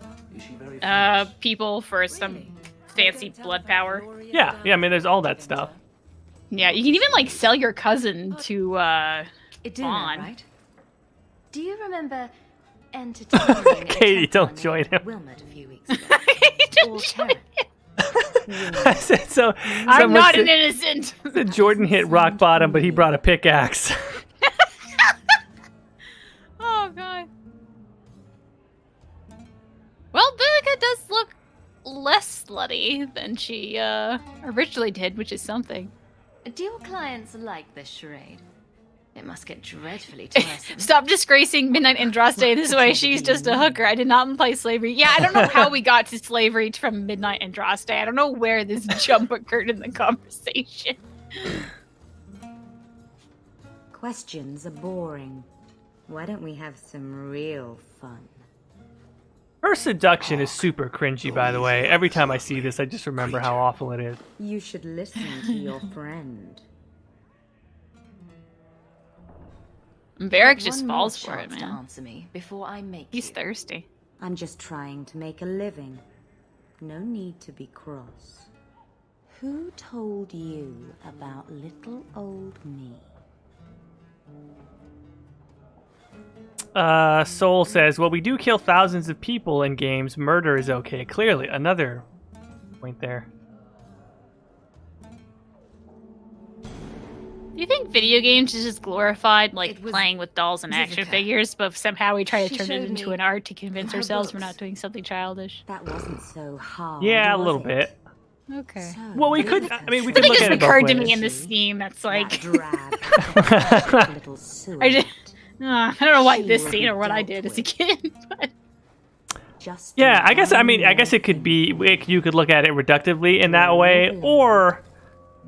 people for some fancy blood power? Yeah, I mean, there's all that stuff. Yeah, you can even, like, sell your cousin to Vaughn. Right? Do you remember entertaining Caitie, don't join him. Wilmot a few weeks ago? Or Terran? I said so. I'm not an innocent. Said Jordan hit rock bottom, but he brought a pickaxe. Oh, God. Well, Berica does look less slutty than she originally did, which is something. Do your clients like this charade? It must get dreadfully tiresome. Stop disgracing Midnight Andraste this way. She's just a hooker. I did not imply slavery. Yeah, I don't know how we got to slavery from Midnight Andraste. I don't know where this jump occurred in the conversation. Questions are boring. Why don't we have some real fun? Her seduction is super cringy, by the way. Every time I see this, I just remember how awful it is. You should listen to your friend. Varric just falls for it, man. Answer me before I make He's thirsty. I'm just trying to make a living. No need to be cross. Who told you about little old me? Soul says, well, we do kill thousands of people in games. Murder is okay. Clearly, another point there. Do you think video games is just glorified, like playing with dolls and action figures, but somehow we try to turn it into an art to convince ourselves we're not doing something childish? That wasn't so hard. Yeah, a little bit. Okay. Well, we could. I mean, we could look at it both occurred to me ways. in this scene. That's like. I don't know why this scene or what I did as a kid, but. Yeah, I guess. I mean, I guess it could be. You could look at it reductively in that way, or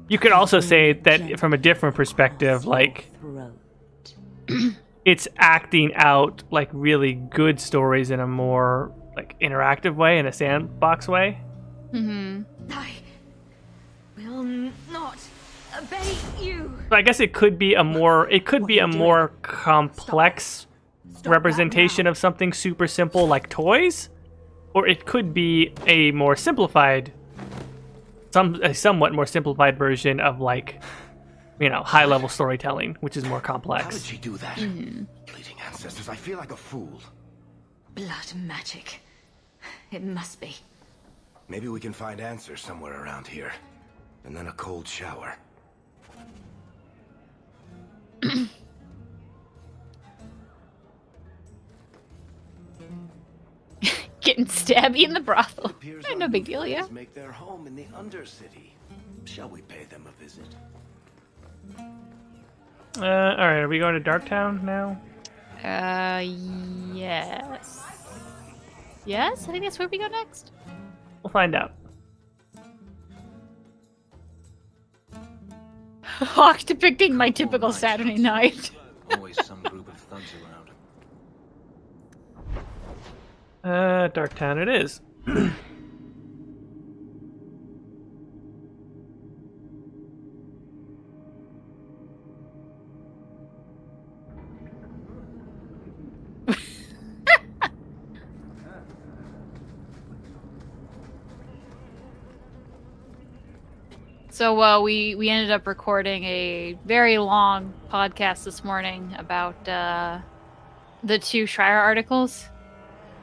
you could also say that from a different perspective, like it's acting out like really good stories in a more like interactive way, in a sandbox way. Mm-hmm. I will not obey you. So I guess it could be a more complex representation of something super simple like toys, or it could be a more simplified, a somewhat more simplified version of like, high level storytelling, which is more complex. How did she do that? Mm-hmm. Bleeding ancestors, I feel like a fool. Blood magic. It must be. Maybe we can find answers somewhere around here. And then a cold shower. Getting stabby in the brothel. No big deal, yeah. Make their home in the Undercity. Shall we pay them a visit? All right, are we going to Darktown now? Yes. Yes, I think that's where we go next. We'll find out. Hawk depicting my typical Saturday night. Always some group of thugs around. Darktown it is. So we ended up recording a very long podcast this morning about the 2 Schreier articles,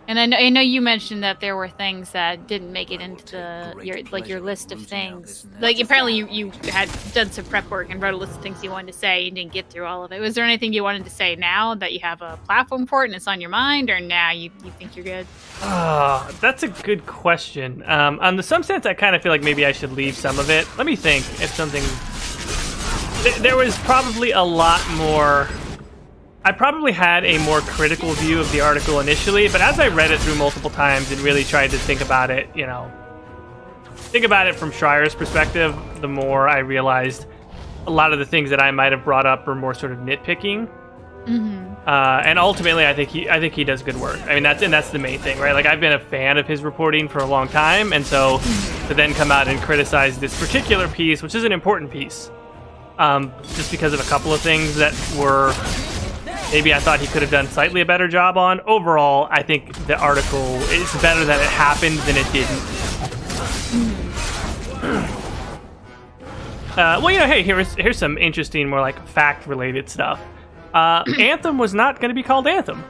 and I know you mentioned that there were things that didn't make it into your list of things. Like apparently you had done some prep work and wrote a list of things you wanted to say and didn't get through all of it. Was there anything you wanted to say now that you have a platform for it and it's on your mind, or now you think you're good? That's a good question. On some sense, I kind of feel like maybe I should leave some of it. Let me think if something... there was probably a lot more. I probably had a more critical view of the article initially, but as I read it through multiple times and really tried to think about it, think about it from Schreier's perspective, the more I realized a lot of the things that I might have brought up were more sort of nitpicking. And ultimately, I think he does good work. I mean, that's the main thing, right? Like, I've been a fan of his reporting for a long time, and so to then come out and criticize this particular piece, which is an important piece, just because of a couple of things that were maybe I thought he could have done slightly a better job on. Overall, I think the article is better that it happened than it didn't. Well, hey, here's some interesting, more like fact-related stuff. Anthem was not going to be called Anthem.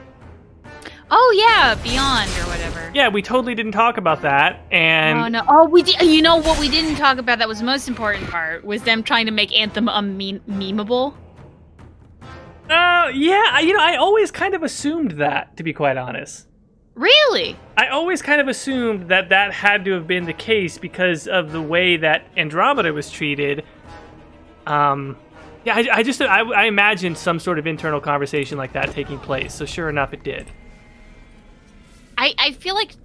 Oh yeah, Beyond or whatever. Yeah, we totally didn't talk about that. And oh no, oh we did. You know what we didn't talk about? That was the most important part. Was them trying to make Anthem memeable. Yeah, I always kind of assumed that, to be quite honest. Really? I always kind of assumed that had to have been the case because of the way that Andromeda was treated. Yeah, I imagined some sort of internal conversation like that taking place, so sure enough, it did. I feel like...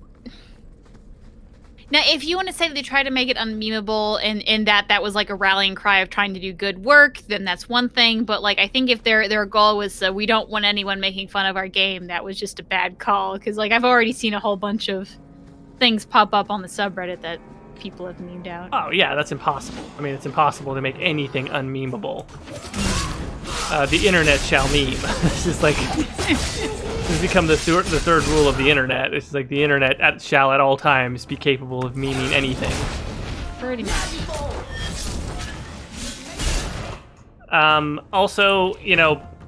Now, if you want to say that they tried to make it unmemeable and that was like a rallying cry of trying to do good work, then that's one thing. But like, I think if their goal was we don't want anyone making fun of our game, that was just a bad call. Because like, I've already seen a whole bunch of things pop up on the subreddit that people have memed out. Oh yeah, that's impossible. I mean, it's impossible to make anything unmemeable. The internet shall meme. This is like... It's become the third rule of the internet. It's like the internet shall at all times be capable of memeing anything. Pretty much. Also,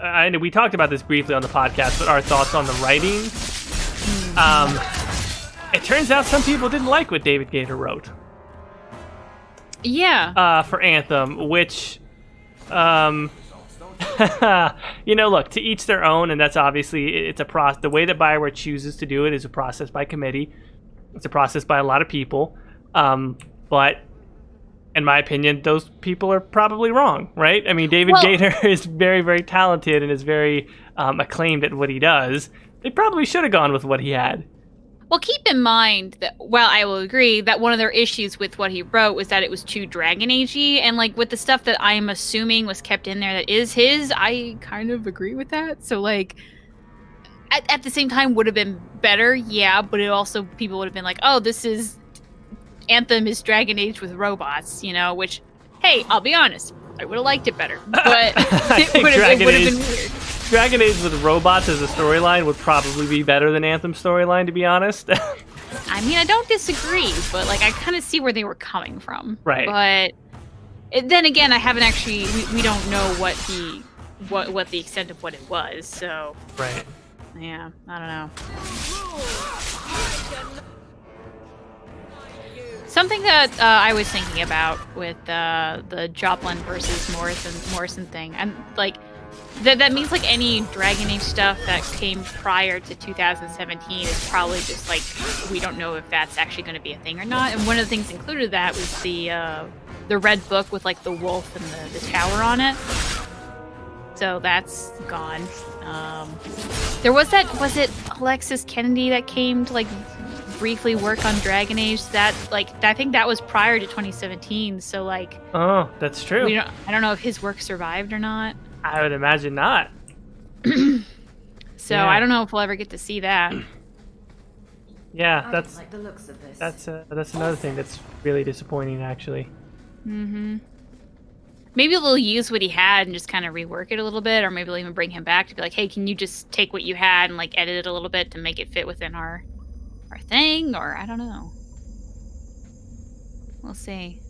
I know we talked about this briefly on the podcast, but our thoughts on the writing. It turns out some people didn't like what David Gator wrote. Yeah. For Anthem, which... look, to each their own, and that's obviously, it's a process. The way that BioWare chooses to do it is a process by committee. It's a process by a lot of people. But in my opinion, those people are probably wrong, right? I mean, David Gator is very, very talented and is very acclaimed at what he does. They probably should have gone with what he had. Well, keep in mind that, while I will agree that one of their issues with what he wrote was that it was too Dragon Age-y, and like with the stuff that I'm assuming was kept in there that is his, I kind of agree with that. So like, at the same time, would have been better, yeah, but it also, people would have been like, oh, this is, Anthem is Dragon Age with robots, which, hey, I'll be honest, I would have liked it better, but it would have been weird. Dragon Age with robots as a storyline would probably be better than Anthem's storyline, to be honest. I mean, I don't disagree, but like I kind of see where they were coming from. Right. But then again, I haven't actually. We don't know what the extent of what it was. So. Right. Yeah, I don't know. Something that I was thinking about with the Joplin versus Morrison thing, and like. That means like any Dragon Age stuff that came prior to 2017 is probably just like, we don't know if that's actually going to be a thing or not. And one of the things included that was the red book with like the wolf and the tower on it. So that's gone. There was it Alexis Kennedy that came to like briefly work on Dragon Age? That like, I think that was prior to 2017. So like, oh, that's true. I don't know if his work survived or not. I would imagine not. So yeah. I don't know if we'll ever get to see that. Yeah, that's like the looks of this. That's another thing that's really disappointing, actually. Mm-hmm. Maybe they'll use what he had and just kind of rework it a little bit, or maybe they'll even bring him back to be like, hey, can you just take what you had and like edit it a little bit to make it fit within our thing? Or I don't know. We'll see.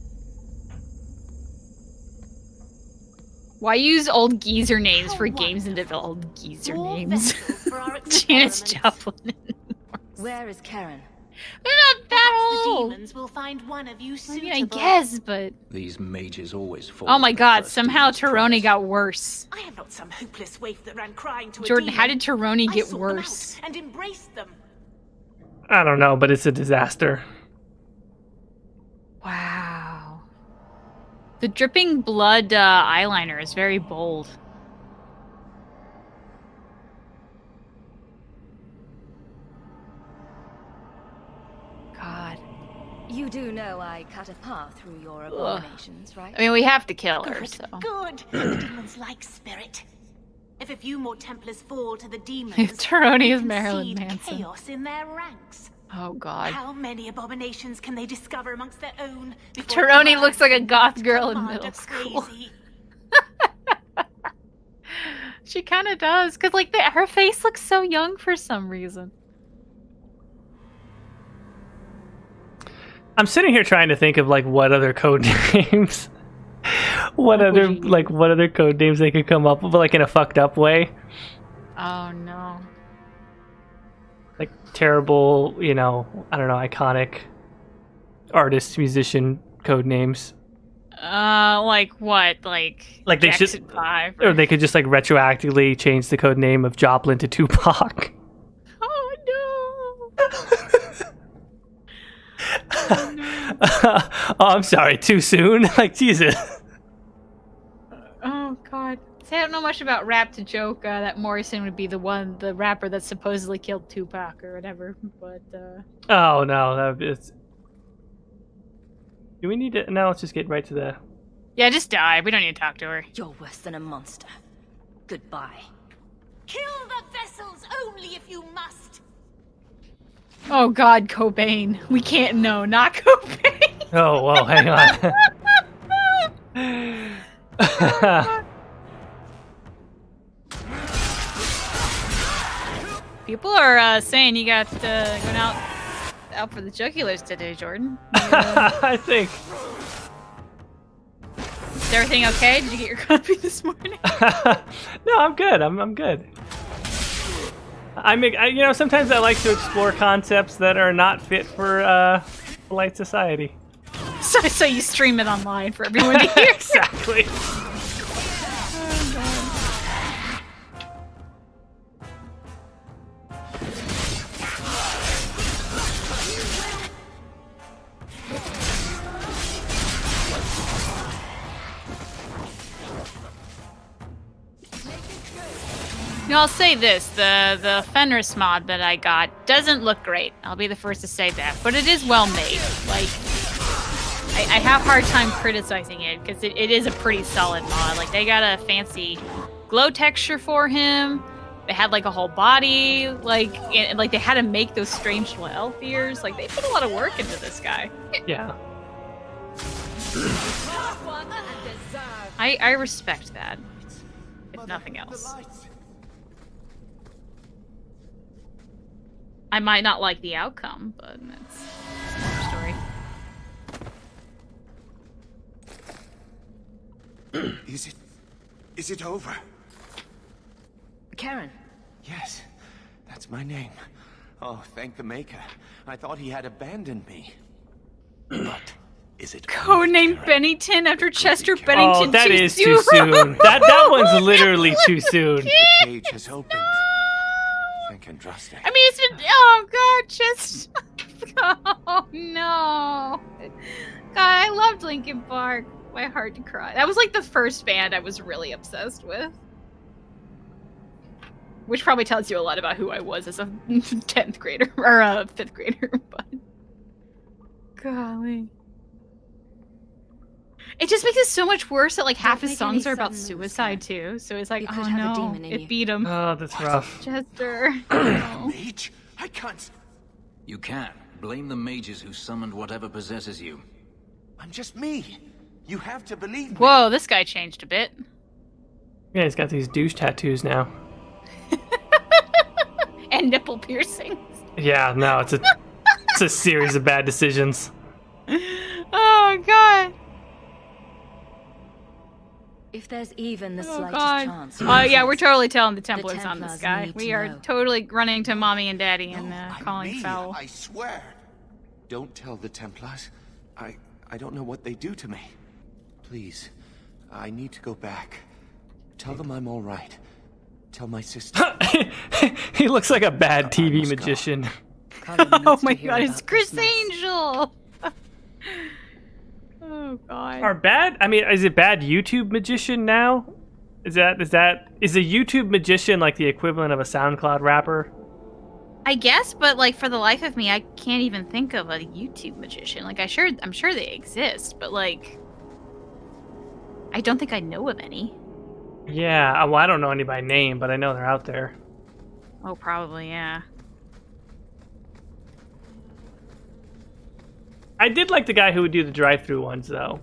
Why use old geezer names for games and develop old geezer names? Janice Joplin. Where is Karen? They're not that old. The demons will find one of you suitable. I mean, I guess, but these mages always fall. Oh my God! Somehow Tyrone got worse. I am not some hopeless waif that ran crying to Jordan, a demon. how did Tyrone get worse? And embraced them. I don't know, but it's a disaster. Wow. The dripping blood eyeliner is very bold. God. You do know I cut a path through your abominations, right? I mean, we have to kill her, Good, so. good. The demons like spirit. If a few more Templars fall to the demons, Taroni is they Marilyn concede Manson. chaos in their ranks. Oh God. How many abominations can they discover amongst their own? before Taroni the looks like a minds goth of girl in Commander middle school. Crazy? She kind of does, cause like her face looks so young for some reason. I'm sitting here trying to think of like what other code names, what other code names they could come up with, like in a fucked up way. Oh no. Like terrible, I don't know, iconic artist, musician code names. Like what? Like they Jackson should, 5? or they could just like retroactively change the code name of Joplin to Tupac. Oh no. Oh, I'm sorry, too soon? Like, Jesus. Oh God. See, I don't know much about rap to joke that Morrison would be the rapper that supposedly killed Tupac or whatever, but Oh, no, it's... Do we need to... No, let's just get right to the... Yeah, just die. We don't need to talk to her. You're worse than a monster. Goodbye. Kill the vessels only if you must. Oh God, Cobain. We can't know, not Cobain. Oh, whoa, hang on. People are saying you got going out for the jugulars today, Jordan. I think. Is everything okay? Did you get your coffee this morning? No, I'm good. I'm good. Sometimes I like to explore concepts that are not fit for polite society. So you stream it online for everyone to hear. Exactly. I'll say this, the Fenris mod that I got doesn't look great. I'll be the first to say that, but it is well made. Like, I have a hard time criticizing it because it is a pretty solid mod. Like, they got a fancy glow texture for him. They had like a whole body, like they had to make those strange little elf ears. Like, they put a lot of work into this guy. Yeah. I respect that, if nothing else. I might not like the outcome, but that's another story. Is it over? Karen. Yes, that's my name. Oh, thank the Maker. I thought he had abandoned me. But is it Codename Bennington after Chester Bennington? Oh, that is too soon. That one's literally too soon. The cage has opened. Thank Andraste. I mean, it's been. Oh God, just. Oh no. God, I loved Linkin Park. My heart to cry. That was like the first band I was really obsessed with. Which probably tells you a lot about who I was as a 10th grader or a 5th grader, but. Golly. It just makes it so much worse that like half his songs are about suicide too. So it's like, oh no, it beat him. Oh, that's rough. Chester. Mage? I can't. You can. Blame the mages who summoned whatever possesses you. I'm just me. You have to believe me. Whoa, this guy changed a bit. Yeah, he's got these douche tattoos now. And nipple piercings. Yeah, no, it's a series of bad decisions. Oh God. If there's even the slightest chance. Oh yeah, we're totally telling the Templars on this Templars guy. need We to are know. totally running to mommy and daddy and calling Me, foul. I swear. Don't tell the Templars. I don't know what they do to me. Please, I need to go back. Tell them I'm all right. Tell my sister. He looks like a bad TV magician. Oh my God, it's Chris Angel. Oh god. Are bad? I mean, is it bad YouTube magician now? Is a YouTube magician like the equivalent of a SoundCloud rapper? I guess, but like for the life of me, I can't even think of a YouTube magician. Like I'm sure they exist, but like I don't think I know of any. Yeah, well, I don't know any by name, but I know they're out there. Oh, probably, yeah. I did like the guy who would do the drive-through ones, though.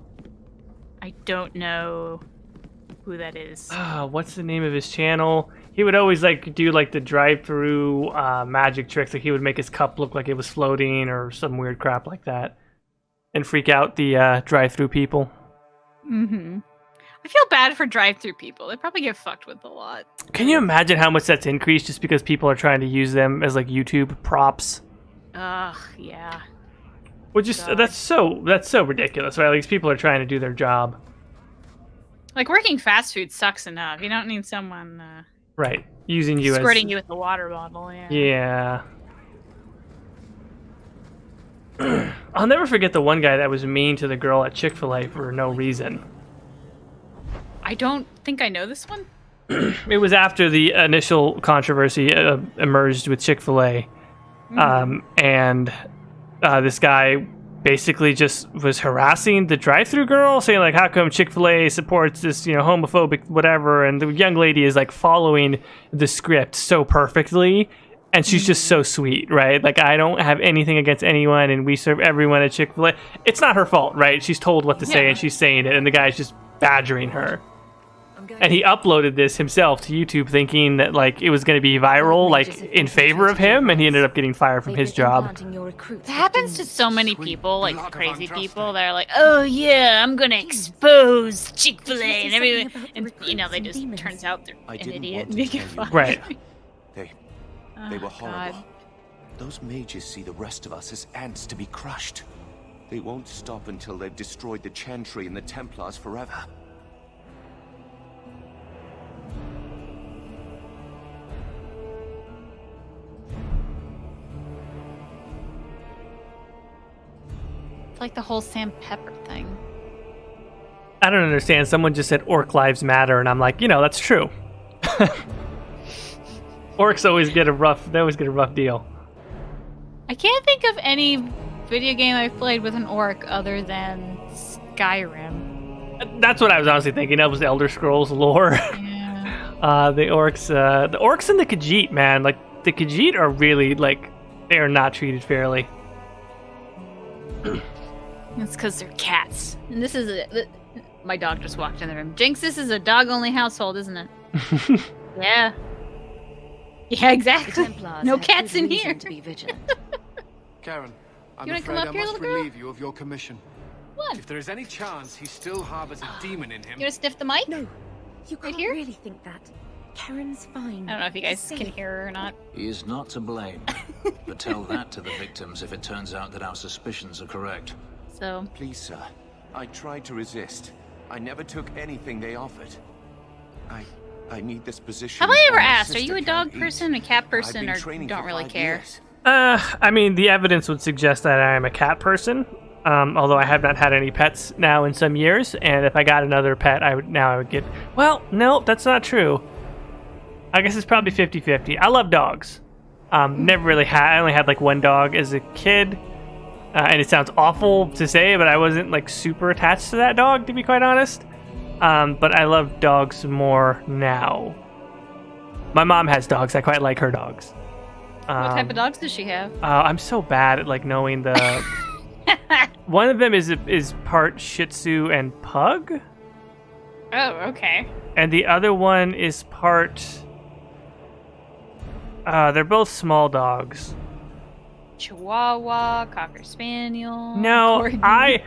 I don't know who that is. What's the name of his channel? He would always like do like the drive-through magic tricks. Like he would make his cup look like it was floating or some weird crap like that, and freak out the drive-through people. Mm-hmm. I feel bad for drive-through people. They probably get fucked with a lot. Can you imagine how much that's increased just because people are trying to use them as like YouTube props? Ugh, yeah. Which is that's so ridiculous, right? Like these people are trying to do their job. Like working fast food sucks enough. You don't need someone right using you squirting you with a water bottle. Yeah. I'll never forget the one guy that was mean to the girl at Chick-fil-A for no reason. I don't think I know this one. It was after the initial controversy emerged with Chick-fil-A, and this guy basically just was harassing the drive-thru girl, saying like, "How come Chick-fil-A supports this, homophobic whatever?" And the young lady is like following the script so perfectly, and she's just so sweet, right? Like, I don't have anything against anyone, and we serve everyone at Chick-fil-A. It's not her fault, right? She's told what to say, and she's saying it, and the guy's just badgering her. And he uploaded this himself to YouTube thinking that like it was going to be viral, like in favor of him, and he ended up getting fired from his job. It happens to so many people, like crazy people that are like, "Oh yeah, I'm gonna expose Chick-fil-A," and everything, and they just turns out they're an idiot and they get fired. Right. They were horrible. God. Those mages see the rest of us as ants to be crushed. They won't stop until they've destroyed the Chantry and the Templars forever. Like the whole Sam Pepper thing. I don't understand. Someone just said orc lives matter, and I'm like, that's true. Orcs always get a rough deal. I can't think of any video game I've played with an orc other than Skyrim. That's what I was honestly thinking of, was the Elder Scrolls lore. Yeah. The orcs and the Khajiit, man. Like the Khajiit are really they are not treated fairly. It's because they're cats. And this is my dog just walked in the room. Jinx, this is a dog-only household, isn't it? Yeah. Yeah, exactly. No cats in here. To be vigilant. Karen, I'm you wanna afraid come up I here, must little girl? relieve you of your commission. What? If there is any chance he still harbors a demon in him... You want to sniff the mic? No, you can't here? really think that. Karen's fine. I don't know if you guys can hear her or not. He is not to blame. But tell that to the victims if it turns out that our suspicions are correct. So... Please, sir. I tried to resist. I never took anything they offered. I need this position. Have I ever asked, are you a dog person, a cat person, or don't really care? Years. I mean, the evidence would suggest that I am a cat person. Although I have not had any pets now in some years, and if I got another pet, I would get... Well, no, that's not true. I guess it's probably 50-50. I love dogs. Never really had... I only had one dog as a kid. And it sounds awful to say, but I wasn't super attached to that dog, to be quite honest. But I love dogs more now. My mom has dogs. I quite like her dogs. What type of dogs does she have? I'm so bad at knowing the... One of them is part Shih Tzu and Pug. Oh, okay. And the other one is part... they're both small dogs. Chihuahua, Cocker Spaniel. No, Corgi.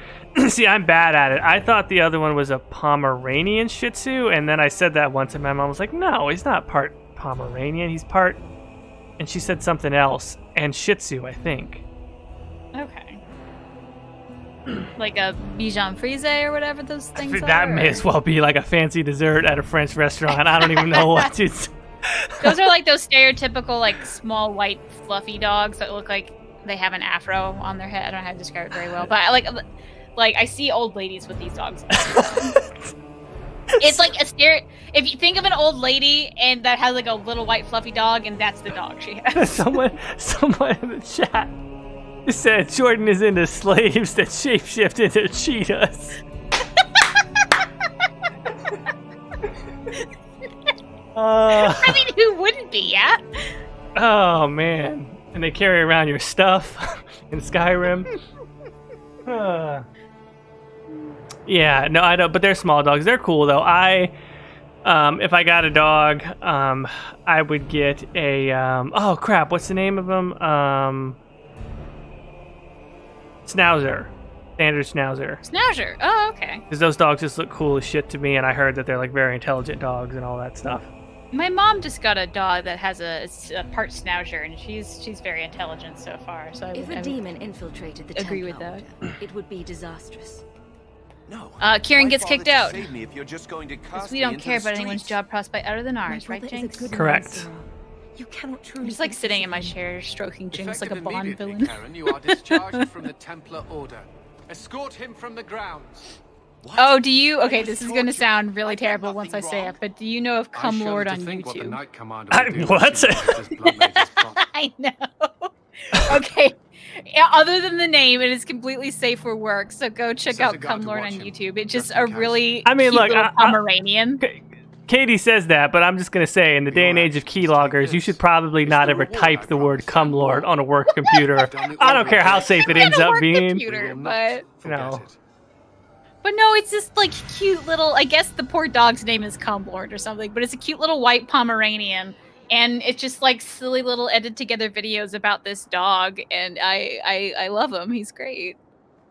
See, I'm bad at it. I thought the other one was a Pomeranian Shih Tzu, and then I said that once, and my mom was like, "No, he's not part Pomeranian. He's part..." And she said something else, and Shih Tzu, I think. Okay. Like a Bichon Frise or whatever those things are? That may as well be like a fancy dessert at a French restaurant. I don't even know what to... Those are those stereotypical small white fluffy dogs that look like they have an afro on their head. I don't know how to describe it very well, but Like, I see old ladies with these dogs. It's like a if you think of an old lady and that has like a little white fluffy dog, and that's the dog she has. someone in the chat said Jordan is into slaves that shapeshift into cheetahs. I mean, who wouldn't be, yeah? Oh man, and they carry around your stuff in Skyrim. Yeah, no, I don't. But they're small dogs. They're cool though. If I got a dog, I would get a. Oh crap! What's the name of them? Schnauzer, standard Schnauzer. Schnauzer. Oh, okay. Because those dogs just look cool as shit to me, and I heard that they're like very intelligent dogs and all that stuff. My mom just got a dog that has a part Schnauzer, and she's very intelligent so far. So if a demon infiltrated the agree with Templar that. Order, it would be disastrous. No. Kieran gets kicked out. Save me if you're just going to cast We me don't into care the about anyone's streets. job prospect other than ours, right, brother is a Jinx? good Correct. man, Sarah. You cannot truly I'm just like sitting in my chair, stroking Jinx like a Effective Bond immediately, villain. Karen, you are discharged from the Templar Order. Escort him from the grounds. Oh, do you? Okay, this is going to sound really terrible once I say it, but do you know of Cum Lord on YouTube? What? I know. Okay. Yeah, other than the name, it is completely safe for work. So go check out Cum Lord on YouTube. It's just a really cute little Pomeranian. Caitie says that, but I'm just gonna say, in the day and age of keyloggers, you should probably not ever type the word "cumlord" on a work computer. I don't care how safe it ends up being. Computer, but No. But no, it's just like cute little. I guess the poor dog's name is Cum Lord or something, but it's a cute little white Pomeranian. And it's just like silly little edited together videos about this dog, and I love him. He's great.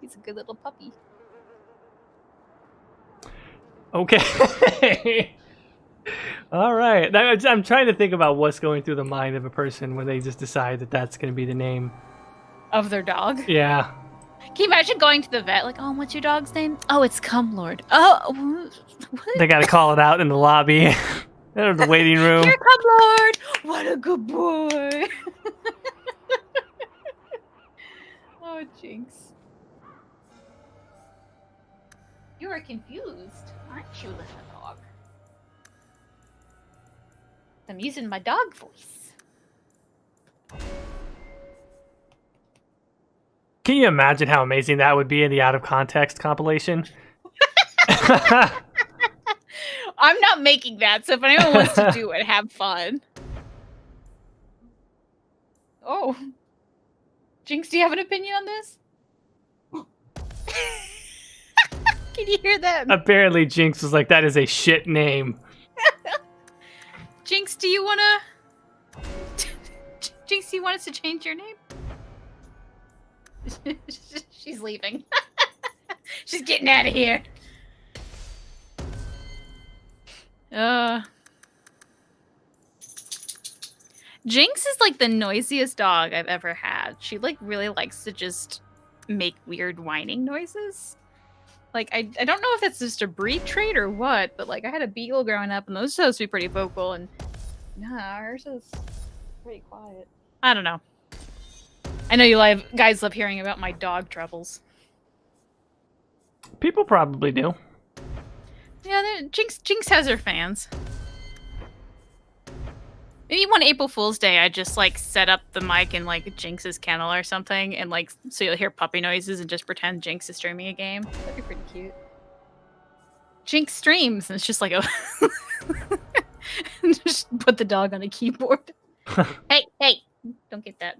He's a good little puppy. Okay. All right. I'm trying to think about what's going through the mind of a person when they just decide that that's going to be the name Of their dog. Yeah. Can you imagine going to the vet like, oh, what's your dog's name? Oh, it's Cum Lord. Oh, what? They got to call it out in the lobby. Or the waiting room. Here, Cum Lord. What a good boy. Oh, Jinx. You are confused, aren't you, little dog? I'm using my dog voice. Can you imagine how amazing that would be in the out of context compilation? I'm not making that, so if anyone wants to do it, have fun. Oh. Jinx, do you have an opinion on this? Can you hear that? Apparently Jinx was like, that is a shit name. Jinx, do you want to... Jinx, do you want us to change your name? She's leaving. She's getting out of here. Jinx is like the noisiest dog I've ever had. She like really likes to just make weird whining noises. Like I don't know if that's just a breed trait or what, but like I had a beagle growing up and those are supposed to be pretty vocal, and nah, hers is pretty quiet. I don't know. I know you guys love hearing about my dog troubles. People probably do. Yeah, Jinx has her fans. Maybe one April Fool's Day, I just like set up the mic in like Jinx's kennel or something, and like so you'll hear puppy noises and just pretend Jinx is streaming a game. That'd be pretty cute. Jinx streams, and it's just like a just put the dog on a keyboard. Hey, don't get that.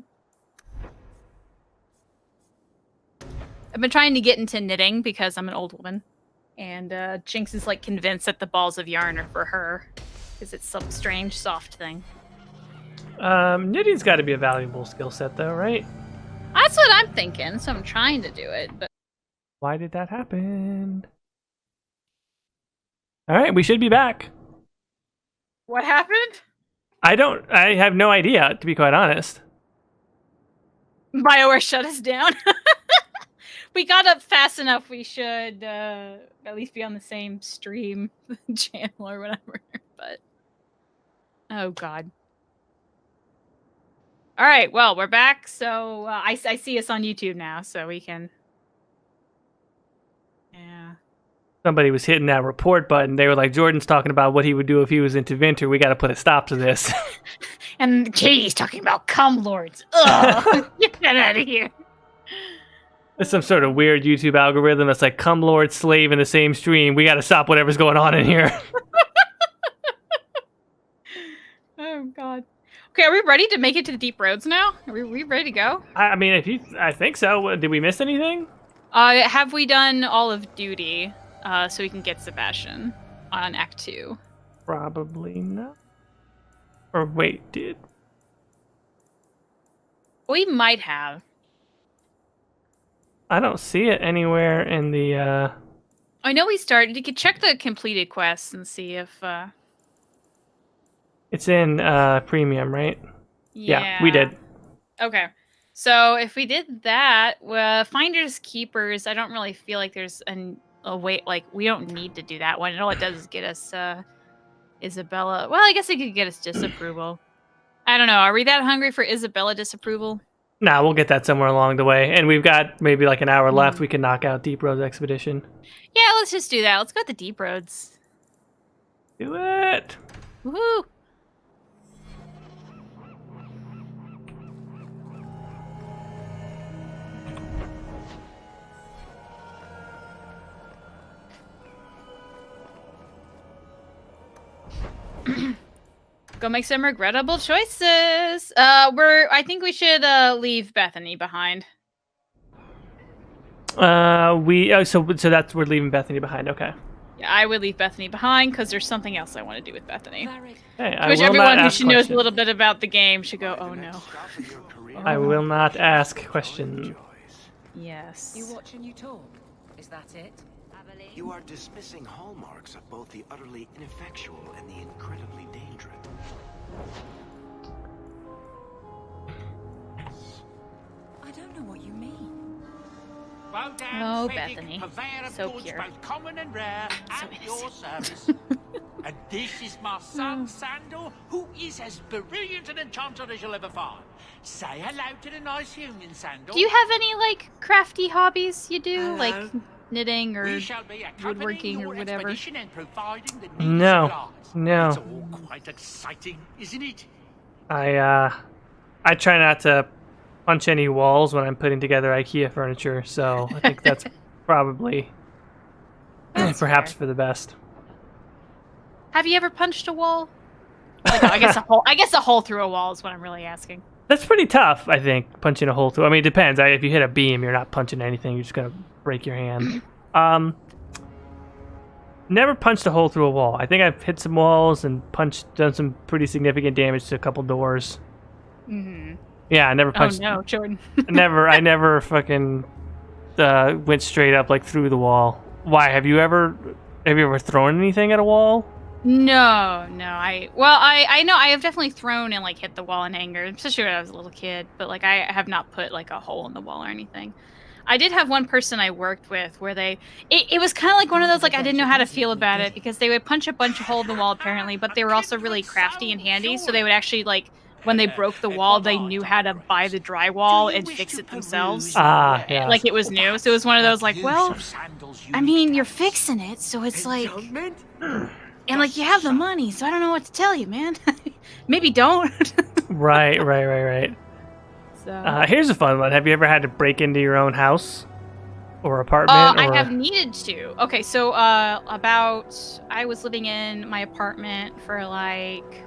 I've been trying to get into knitting because I'm an old woman. And Jinx is like convinced that the balls of yarn are for her because it's some strange soft thing. Knitting's got to be a valuable skill set, though, right? That's what I'm thinking. So I'm trying to do it, but why did that happen? All right, we should be back. What happened? I have no idea, to be quite honest. BioWare shut us down. We got up fast enough. We should at least be on the same stream channel or whatever. But oh god. All right. Well, we're back. So I see us on YouTube now, so we can somebody was hitting that report button. They were like, Jordan's talking about what he would do if he was into Vinter. We got to put a stop to this. And Caitie's talking about cum lords. Ugh, get that out of here. It's some sort of weird YouTube algorithm that's like, cum lord, slave in the same stream. We got to stop whatever's going on in here. Oh, God. Okay, are we ready to make it to the deep roads now? Are we ready to go? I mean, I think so. Did we miss anything? Have we done all of duty so we can get Sebastian on Act 2? Probably not. Or wait, did... We might have. I don't see it anywhere in the... I know we started. You could check the completed quests and see if... It's in premium, right? Yeah, we did. Okay. So if we did that, Finders Keepers, I don't really feel like there's a way, like, we don't need to do that one. All it does is get us Isabella. Well, I guess it could get us disapproval. I don't know. Are we that hungry for Isabella disapproval? Nah, we'll get that somewhere along the way. And we've got maybe like an hour left. We can knock out Deep Roads Expedition. Yeah, let's just do that. Let's go to the Deep Roads. Do it. Woohoo! Go make some regrettable choices. I think we should leave Bethany behind. So that's we're leaving Bethany behind. Okay. Yeah, I would leave Bethany behind because there's something else I want to do with Bethany. Hey, Which everyone who knows a little bit about the game should go, oh no. I will not ask questions. Yes. You watch and you talk. Is that it? You are dismissing hallmarks of both the utterly ineffectual and the incredibly dangerous. I don't know what you mean. Oh, Bethany. So pure. Both common and rare So at your innocent. service. And this is my son, Sandor, who is as brilliant an enchanter as you'll ever find. Say hello to the nice human, Sandor. Do you have any, like, crafty hobbies you do? Hello. Like knitting or We shall be accompanying woodworking or your whatever? expedition and providing the needed No. supplies. No. It's all quite exciting, isn't it? I try not to punch any walls when I'm putting together IKEA furniture, so I think that's probably perhaps for the best. Have you ever punched a wall? Like, I guess a hole. I guess a hole through a wall is what I'm really asking. That's pretty tough, I think, punching a hole through. I mean, it depends. If you hit a beam, you're not punching anything. You're just gonna break your hand. Never punched a hole through a wall. I think I've hit some walls and done some pretty significant damage to a couple doors. Mm-hmm. Yeah, I never punched. Oh no, Jordan. I never fucking went straight up like through the wall. Why? Have you ever thrown anything at a wall? No. I know I have definitely thrown and like hit the wall in anger, especially when I was a little kid. But like I have not put like a hole in the wall or anything. I did have one person I worked with where it was kind of like one of those, like, I didn't know how to feel about it because they would punch a bunch of holes in the wall apparently, but they were also really crafty and handy, so they would actually, like, when they broke the wall, they knew how to buy the drywall and fix it themselves. Yeah. Like it was new, so it was one of those, like, well, I mean, you're fixing it, so it's like, and like, you have the money, so I don't know what to tell you, man. Maybe don't. Right. So. Here's a fun one. Have you ever had to break into your own house or apartment? I have needed to. Okay, so I was living in my apartment for like,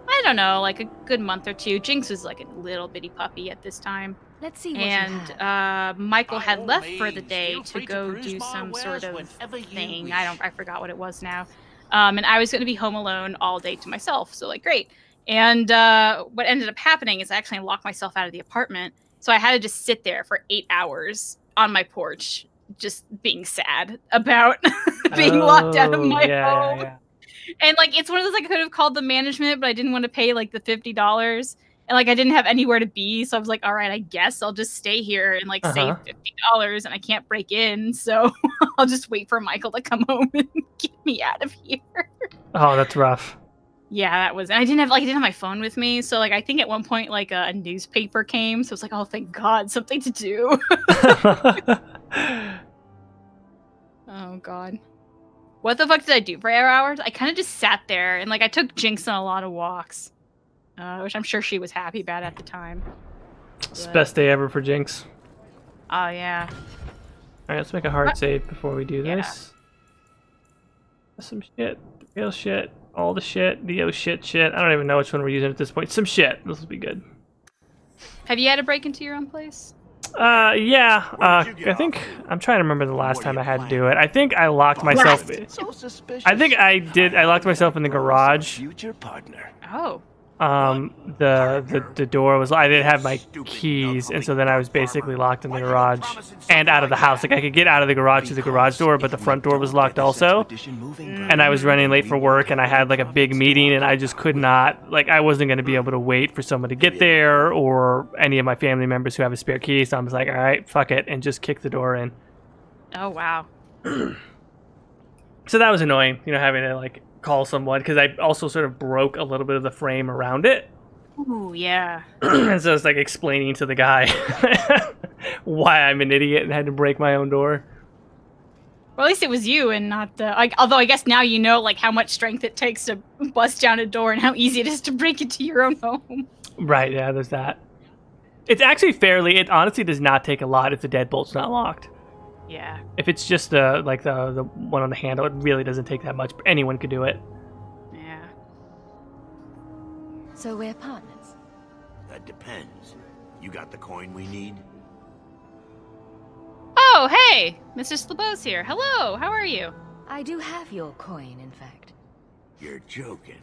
I don't know, like a good month or two. Jinx was like a little bitty puppy at this time. Let's see what And Michael had left for the day to go do some sort of thing. I forgot what it was now. And I was going to be home alone all day to myself. So like, great. And what ended up happening is I actually locked myself out of the apartment. So I had to just sit there for 8 hours on my porch, just being sad about being locked out of my home. Yeah. And like, it's one of those, like, I could have called the management, but I didn't want to pay like the $50. And like, I didn't have anywhere to be. So I was like, all right, I guess I'll just stay here and like save $50 and I can't break in. So I'll just wait for Michael to come home and get me out of here. Oh, that's rough. Yeah, that was. And I didn't have my phone with me, so like I think at one point like a newspaper came, so I was like, oh, thank God, something to do. Oh god. What the fuck did I do for 8 hours? I kind of just sat there and like I took Jinx on a lot of walks, which I'm sure she was happy about at the time. It's the best day ever for Jinx. Oh yeah. All right, let's make a hard save before we do this. Some shit, real shit, all the shit, the shit. I don't even know which one we're using at this point. Some shit. This will be good. Have you had to break into your own place? Yeah. I think I'm trying to remember the last time I had to do it. I think I locked myself. I think I did. I locked myself in the garage. Future partner. Oh. The door was. I didn't have my keys, and so then I was basically locked in the garage and out of the house. Like I could get out of the garage to the garage door, but the front door was locked also. And I was running late for work, and I had like a big meeting, and I just could not. Like I wasn't going to be able to wait for someone to get there or any of my family members who have a spare key. So I was like, all right, fuck it, and just kicked the door in. Oh wow. So that was annoying, having to like call someone because I also sort of broke a little bit of the frame around it. Ooh, yeah. And so it's like explaining to the guy why I'm an idiot and had to break my own door. Well, at least it was you and not the. Like, although I guess now you know like how much strength it takes to bust down a door and how easy it is to break into your own home. Right. Yeah. There's that. It's actually fairly. It honestly does not take a lot if the deadbolt's not locked. Yeah. If it's just the one on the handle, it really doesn't take that much. Anyone could do it. Yeah. So we're partners? That depends. You got the coin we need? Oh, hey! Mr. Slabos here. Hello, how are you? I do have your coin, in fact. You're joking.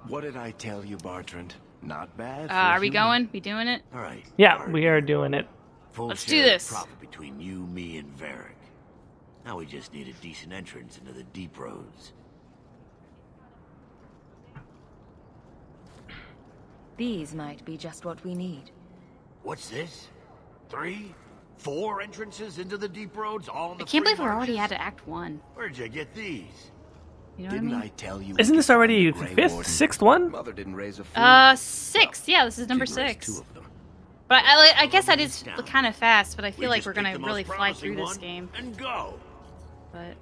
What did I tell you, Bartrand? Not bad. Are we going? We doing it? All right. Yeah, we are doing it. Full Let's share do this. of profit between you, me, and Varric. Now we just need a decent entrance into the deep roads. These might be just what we need. What's this? 3? 4 entrances into the deep roads, all in the I can't free believe we're already marches? at Act 1. Where'd you get these? You know Didn't what I mean? I tell you? Isn't this already the 5th, 6th one? Mother didn't raise a 6. Yeah, this is number Didn't raise 6. 2 of them. But I guess that is kind of fast, but I feel We like just we're pick gonna the most really fly promising through this one game. And go. But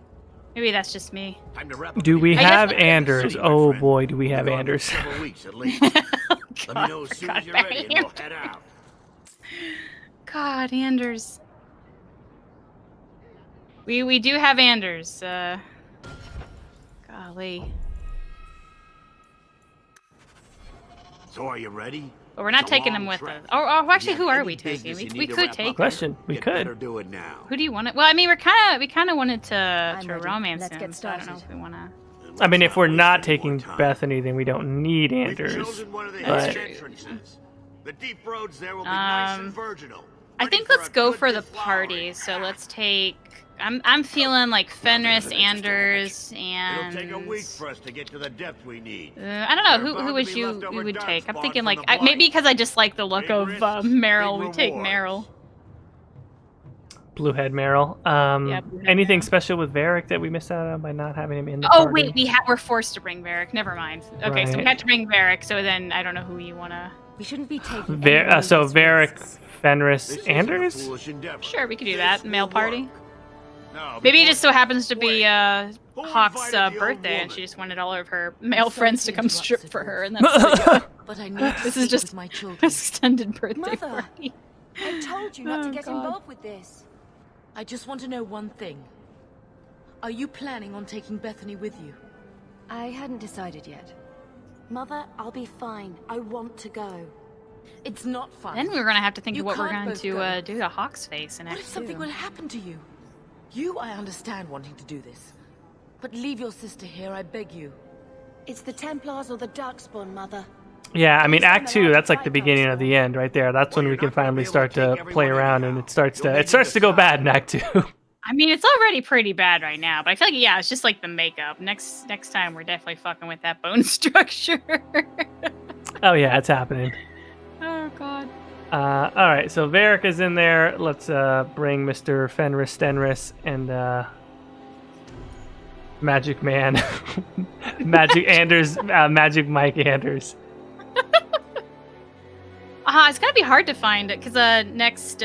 maybe that's just me. Time to wrap up Do the we day. have I guess- Anders? City, my Oh friend. boy, do we have We've gone Anders. several weeks at least. Let me know as soon God, as you're ready and we'll Anders. head out. God, Anders. We do have Anders. Golly. So are you ready? But we're not It's a taking long them with trek. us. Oh, actually, If who you are have we any taking? business you We need to could wrap take up, him. Question. We you could. better do it now. Who do you want to? Well, I mean, we kind of wanted to ready. romance Let's him. get So I don't know started. if we want to. I mean, if we're not waste any more taking time. Bethany, then we don't need We've Anders. chosen one of the But hidden entrances. The deep roads there will be nice and virginal. I Ready think for let's a go good for the deflowering. party. So let's take. I'm feeling like Fenris, Anders, It'll and take a week for us to get to the depth we need. I don't know There are who bound would to be you leftover would dark take. I'm spots thinking on like the maybe blight. because I just like the look Big of risks, Meryl. big We take rewards. Meryl. Bluehead Meryl. Yeah, Bluehead Anything Meryl. special with Varric that we missed out on by not having him in the Oh party? wait, we're forced to bring Varric. Never mind. Okay, so we Right. had to bring Varric. So then I don't know who you wanna. We shouldn't be taking So Varric, Fenris, This isn't a Anders? foolish endeavor. Sure, we could do This that. will Male work. party. Now, Maybe it before- just so happens to be Who Hawk's invited the old birthday, and woman? she just wanted all of her male sorry friends to to come interrupt, strip Sir for her, and George. that's But I need to this is speak just with my an children. extended birthday Mother. party. I told you not Oh, to get God. involved with this. I just want to know one thing. Are you planning on taking Bethany with you? I hadn't decided yet. Mother, I'll be fine. I want to go. It's not fun. Then we're gonna have to think You of what we're can't going both to go. do to Hawk's face in What Act if something 2. will happen to you? You, I understand wanting to do this. But leave your sister here, I beg you. It's the Templars or the Darkspawn, Mother. Yeah, I mean, Please Act don't 2, allow that's like fight the beginning of the end right there. That's when we can finally start to play around, and it starts to go bad in Act 2. I mean, it's already pretty bad right now, but I feel like it's just like the makeup. Next time, we're definitely fucking with that bone structure. Oh yeah, it's happening. Oh god. All right, so Varric is in there. Let's bring Mr. Fenris Stenris and Magic Man, Magic Anders, Magic Mike Anders. It's gonna be hard to find it because next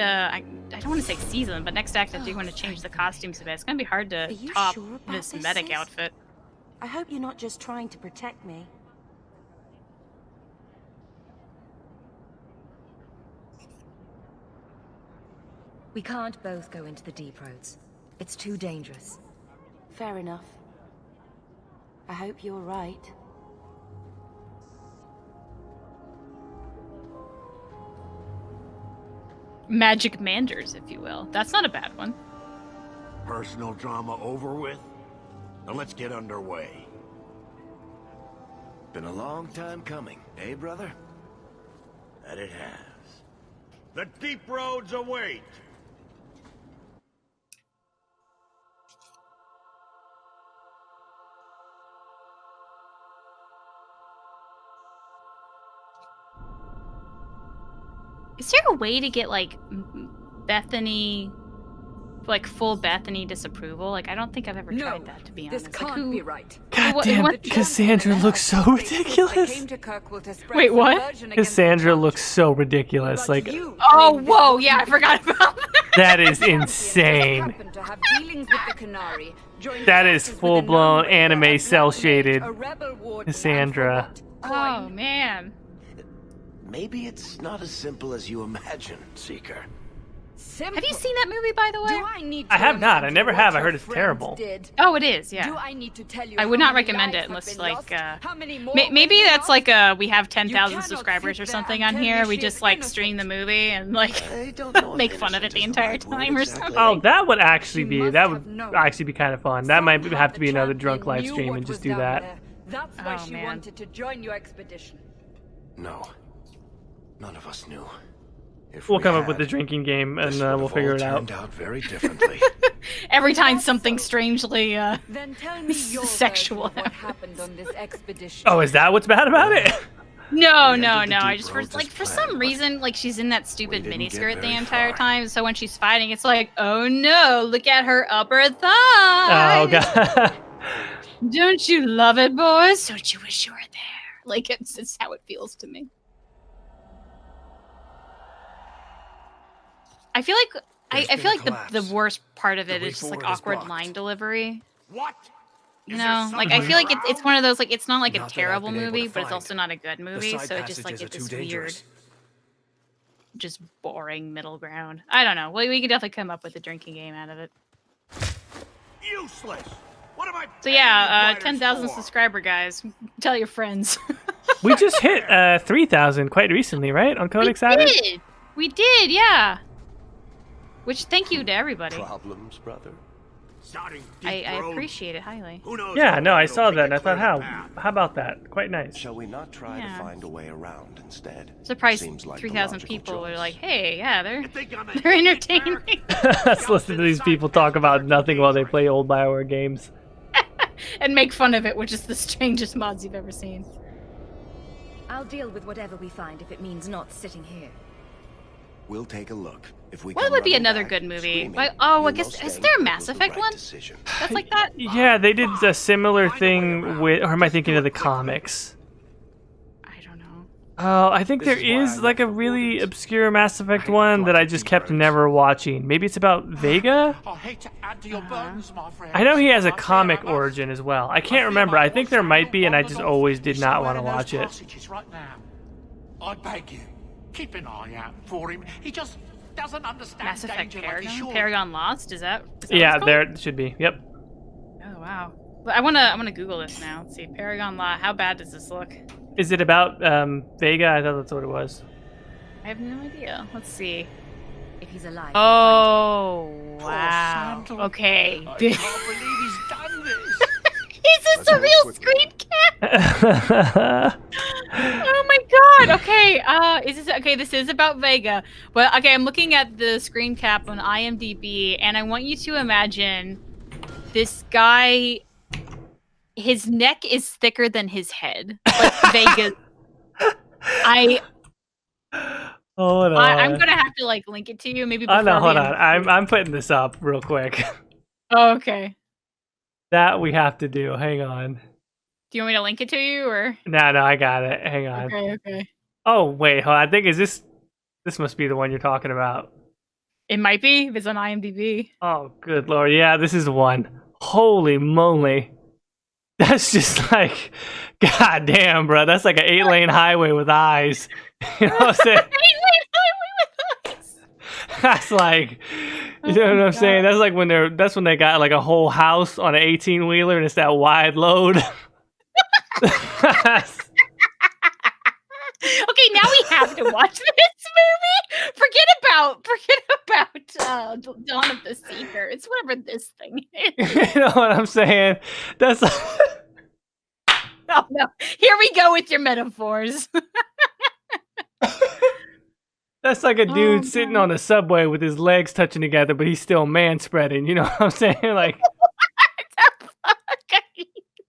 I don't want to say season, but next act I do want to change the costumes a bit. It's gonna be hard to you top sure about this this, medic sis? outfit. I hope you're not just trying to protect me. We can't both go into the deep roads. It's too dangerous. Fair enough. I hope you're right. Magic Manders, if you will. That's not a bad one. Personal drama over with? Now let's get underway. Been a long time coming, eh, brother? That it has. The deep roads await! Is there a way to get like Bethany, like full Bethany disapproval? Like, I don't think I've ever tried that, to be honest. This can't be right. God damn, Cassandra looks so ridiculous. Wait, what? Cassandra looks so ridiculous. Like, oh, whoa, yeah, I forgot about that. that is insane. That is full-blown anime cell-shaded Cassandra. Oh, man. Maybe it's not as simple as you imagine, Seeker. Have you seen that movie, by the way? I have not. I never have. I heard it's terrible. Oh, it is, yeah. I would not recommend it unless, like, maybe that's like we have 10,000 subscribers or something on here. We just, like, stream the movie and, like, make fun of it the entire time or something. Oh, that would actually be kind of fun. That might have to be another drunk live stream and just do that. That's why she wanted to join your expedition. No. None of us knew. We'll come up with the drinking game and we'll figure it out. Turned out very differently. Every time something strangely Then tell me sexual what happened on this expedition. Oh, is that what's bad about it? No. I just for some reason, like, she's in that stupid miniskirt the entire time. So when she's fighting, it's like, oh no, look at her upper thigh. Oh god. Don't you love it, boys? Don't you wish you were there? Like, it's how it feels to me. I feel like the worst part of it is just like awkward line delivery. What? You know, like I feel like it's one of those, like, it's not like a terrible movie, but it's also not a good movie, so it just like it's this weird, just boring middle ground. I don't know. Well, we could definitely come up with a drinking game out of it. Useless. What am I? So yeah, 10,000 subscriber guys. Tell your friends. We just hit 3,000 quite recently, right? On Codex Attic? We did, yeah. Which, thank you to everybody. Problems, brother? I appreciate it highly. Yeah, no, I saw that and I thought, how about that? Quite nice. Shall we not try to find a way around instead? Surprised like 3,000 people were like, hey, yeah, they're entertaining. Let's listen to these people talk about nothing while they play old BioWare games. And make fun of it, which is the strangest mods you've ever seen. I'll deal with whatever we find if it means not sitting here. We'll take a look. If we what would be another good movie? Like, I guess, is there a Mass Effect one? That's like that? Yeah, they did a similar thing with, or am I thinking of the comics? I don't know. Oh, I think there is like a really obscure Mass Effect one that I just kept never watching. Maybe it's about Vega? I hate to add to your burdens, my friend. I know he has a comic origin as well. I can't remember. I think there might be, and I just always did not want to watch it. Right now. I beg you, keep an eye out for him. He just doesn't understand Mass Effect danger Paragon? like he should. Paragon Lost? Is that yeah, there it should be. Yep. Oh wow. Well, I wanna Google this now. Let's see. Paragon Lost. How bad does this look? Is it about Vega? I thought that's what it was. I have no idea. Let's see. If he's alive. Oh wow. Okay. I can't believe he's done this. Is this a real screen cap? Oh my god. Okay. Is this okay? This is about Vega. Well, okay. I'm looking at the screen cap on IMDb, and I want you to imagine this guy. His neck is thicker than his head. Like Vega's. Hold on. I'm gonna have to like link it to you maybe. Before no, hold on. I'm putting this up real quick. Oh, okay. That we have to do. Hang on. Do you want me to link it to you or? No, I got it. Hang on. Okay. Oh wait, hold on. I think this must be the one you're talking about. It might be if it's on IMDb. Oh, good lord. Yeah, this is one. Holy moly. That's just like, god damn, bro. That's like an 8-lane highway with eyes. You know what I'm saying? 8-lane highway with eyes. That's like, you know what I'm saying? That's like that's when they got like a whole house on an 18-wheeler and it's that wide load. Okay, now we have to watch this movie. Forget about Dawn of the Seeker. It's whatever this thing is. You know what I'm saying? That's Oh no. Here we go with your metaphors. that's like a dude sitting on a subway with his legs touching together, but he's still man spreading. You know what I'm saying? Like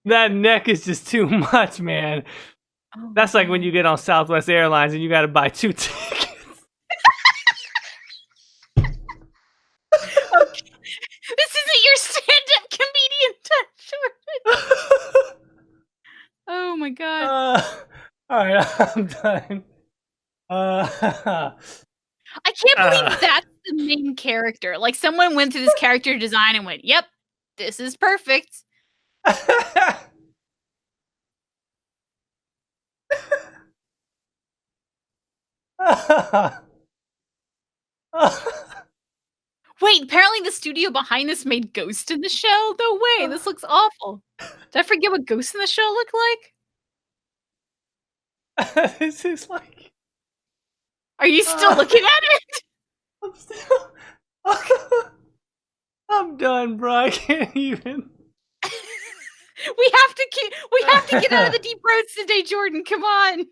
that neck is just too much, man. That's like when you get on Southwest Airlines and you got to buy 2 tickets. Okay. This isn't your stand-up comedian touch. Oh my god. All right, I'm done. I can't believe that's the main character. Like someone went through this character design and went, "Yep, this is perfect." Wait, apparently the studio behind this made Ghost in the Shell? No way, this looks awful. Did I forget what Ghost in the Shell looked like? This is like... Are you still looking at it? I'm still... I'm done, bro. I can't even... We have to get out of the deep roads today, Jordan. Come on.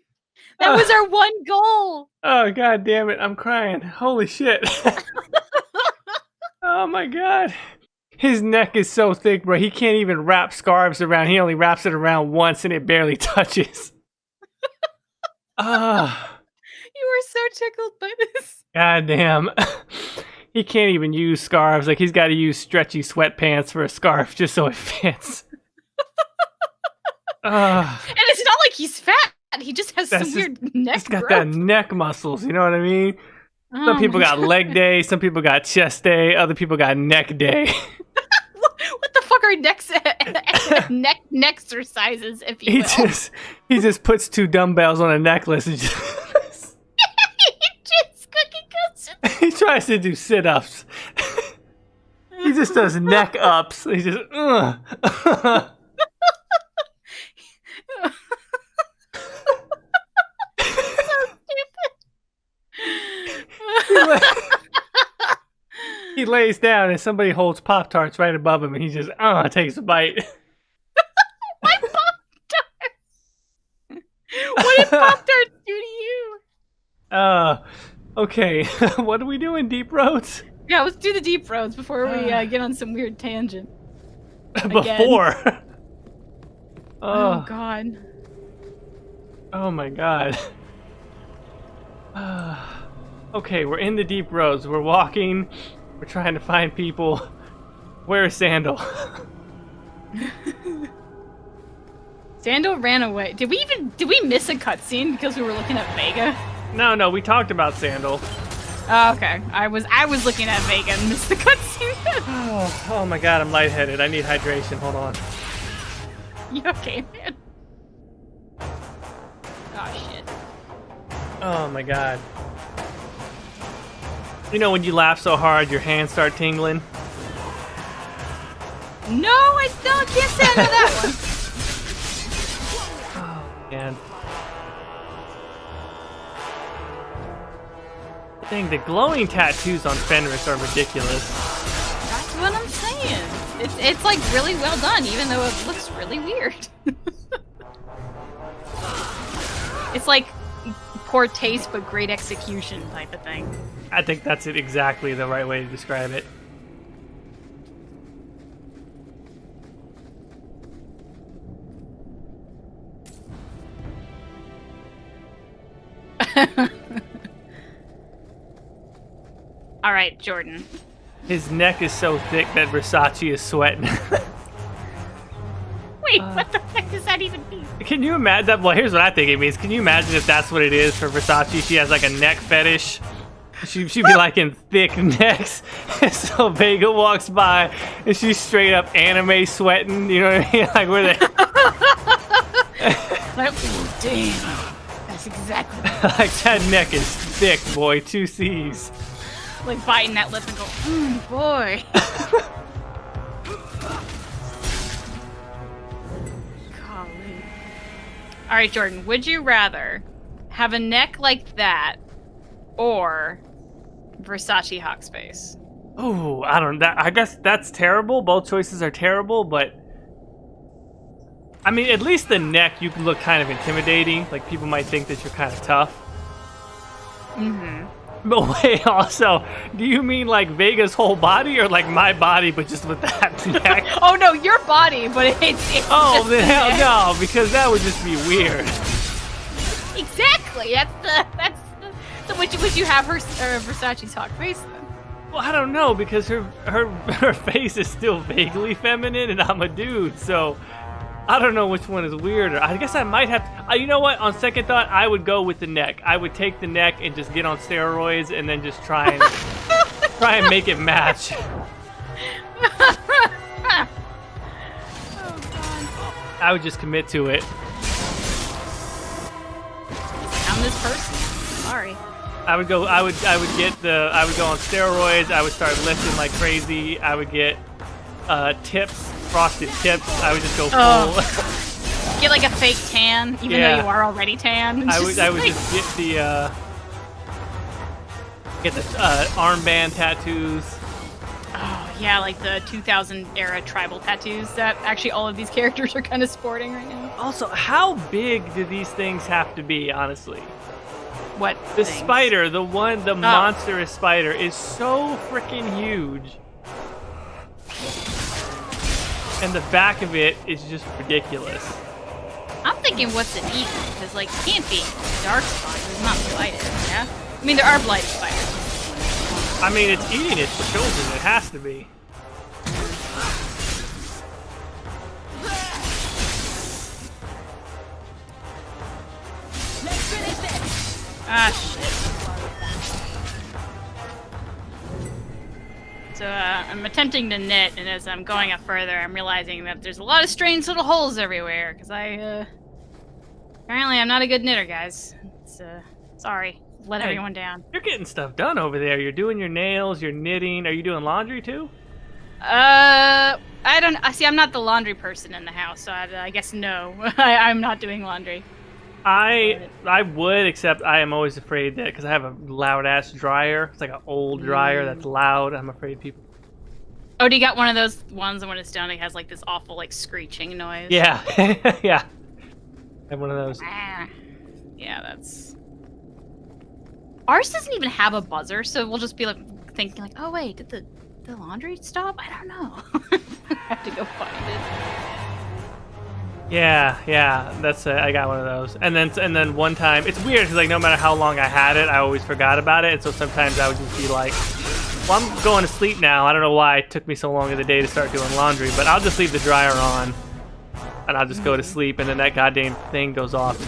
That was our one goal. Oh, god damn it. I'm crying. Holy shit. Oh my god. His neck is so thick, bro. He can't even wrap scarves around. He only wraps it around once and it barely touches. You were so tickled by this. God damn. He can't even use scarves. Like, he's got to use stretchy sweatpants for a scarf just so it fits. And it's not like he's fat. He just has some weird neck He's got growth. that neck muscles, you know what I mean? Some people got leg day, some people got chest day, other people got neck day. What the fuck are neck exercises, if you will? He just puts 2 dumbbells on a necklace and just he tries to do sit-ups. He just does neck ups. He just He lays down and somebody holds Pop-Tarts right above him and he just takes a bite. My Pop-Tarts! What did Pop-Tarts do to you? Okay. What do we do in Deep Roads? Yeah, let's do the deep roads before we get on some weird tangent. Before? Oh god. Oh my god. Okay, we're in the deep roads. We're walking. We're trying to find people. Where's Sandal? Sandal ran away. Did we miss a cutscene because we were looking at Vega? No, we talked about Sandal. Oh, okay. I was looking at Vega and missed the cutscene. Oh my god, I'm lightheaded. I need hydration. Hold on. You okay, man? Oh shit. Oh my god. You know when you laugh so hard your hands start tingling? No, I can't say I know that one. Oh man. Dang, the glowing tattoos on Fenris are ridiculous. That's what I'm saying. It's like really well done, even though it looks really weird. It's like poor taste but great execution type of thing. I think that's exactly the right way to describe it. All right, Jordan. His neck is so thick that Versace is sweating. Wait, what the heck does that even mean? Can you imagine that? Well, here's what I think it means. Can you imagine if that's what it is for Versace? She has like a neck fetish. She'd be like in thick necks. And so Vega walks by and she's straight up anime sweating. You know what I mean? Like where they Like, oh, damn. That's exactly. like that neck is thick, boy. 2 C's. Like biting that lip and go, boy. Golly. All right, Jordan. Would you rather have a neck like that, or Versace hawk space? Oh, I don't. I guess that's terrible. Both choices are terrible, but I mean, at least the neck you can look kind of intimidating. Like people might think that you're kind of tough. Mm-hmm. But wait, also, do you mean like Vega's whole body, or like my body, but just with that neck? Oh no, your body, but it's Oh, just then the hell neck. no, because that would just be weird. Exactly. So would you have her Versace's hawk face then? Well, I don't know, because her face is still vaguely feminine, and I'm a dude, so I don't know which one is weirder. I guess I might have to, you know what? On second thought, I would go with the neck. I would take the neck and just get on steroids, and then just try and make it match. I would just commit to it. I'm this person. Sorry. I would go on steroids. I would start lifting like crazy. I would get frosted tips. I would just go full. Get like a fake tan, even though you are already tan. I would just get the armband tattoos. Oh yeah, like the 2000 era tribal tattoos that actually all of these characters are kind of sporting right now. Also, how big do these things have to be, honestly? What? The things? spider, the monstrous spider, is so freaking huge. And the back of it is just ridiculous. I'm thinking what's it eating, because like it can't be dark spiders, it's not blighted, yeah? I mean there are blighted spiders. I mean it's eating its children, it has to be. Ah, shit. So, I'm attempting to knit, and as I'm going up further, I'm realizing that there's a lot of strange little holes everywhere, because apparently I'm not a good knitter, guys. It's, sorry. Let everyone down. You're getting stuff done over there. You're doing your nails, you're knitting. Are you doing laundry, too? I see, I'm not the laundry person in the house, so I guess no. I'm not doing laundry. I would, except I am always afraid that, because I have a loud-ass dryer. It's like an old dryer that's loud. I'm afraid people... Oh, do you got one of those ones that when it's done, it has like this awful like screeching noise? Yeah. Yeah. I have one of those. Yeah, that's... Ours doesn't even have a buzzer, so we'll just be like thinking like, oh wait, did the laundry stop? I don't know. I have to go find it. Yeah, that's I got one of those. And then one time, it's weird because like no matter how long I had it, I always forgot about it. And so sometimes I would just be like, well, I'm going to sleep now. I don't know why it took me so long in the day to start doing laundry, but I'll just leave the dryer on and I'll just go to sleep. And then that goddamn thing goes off at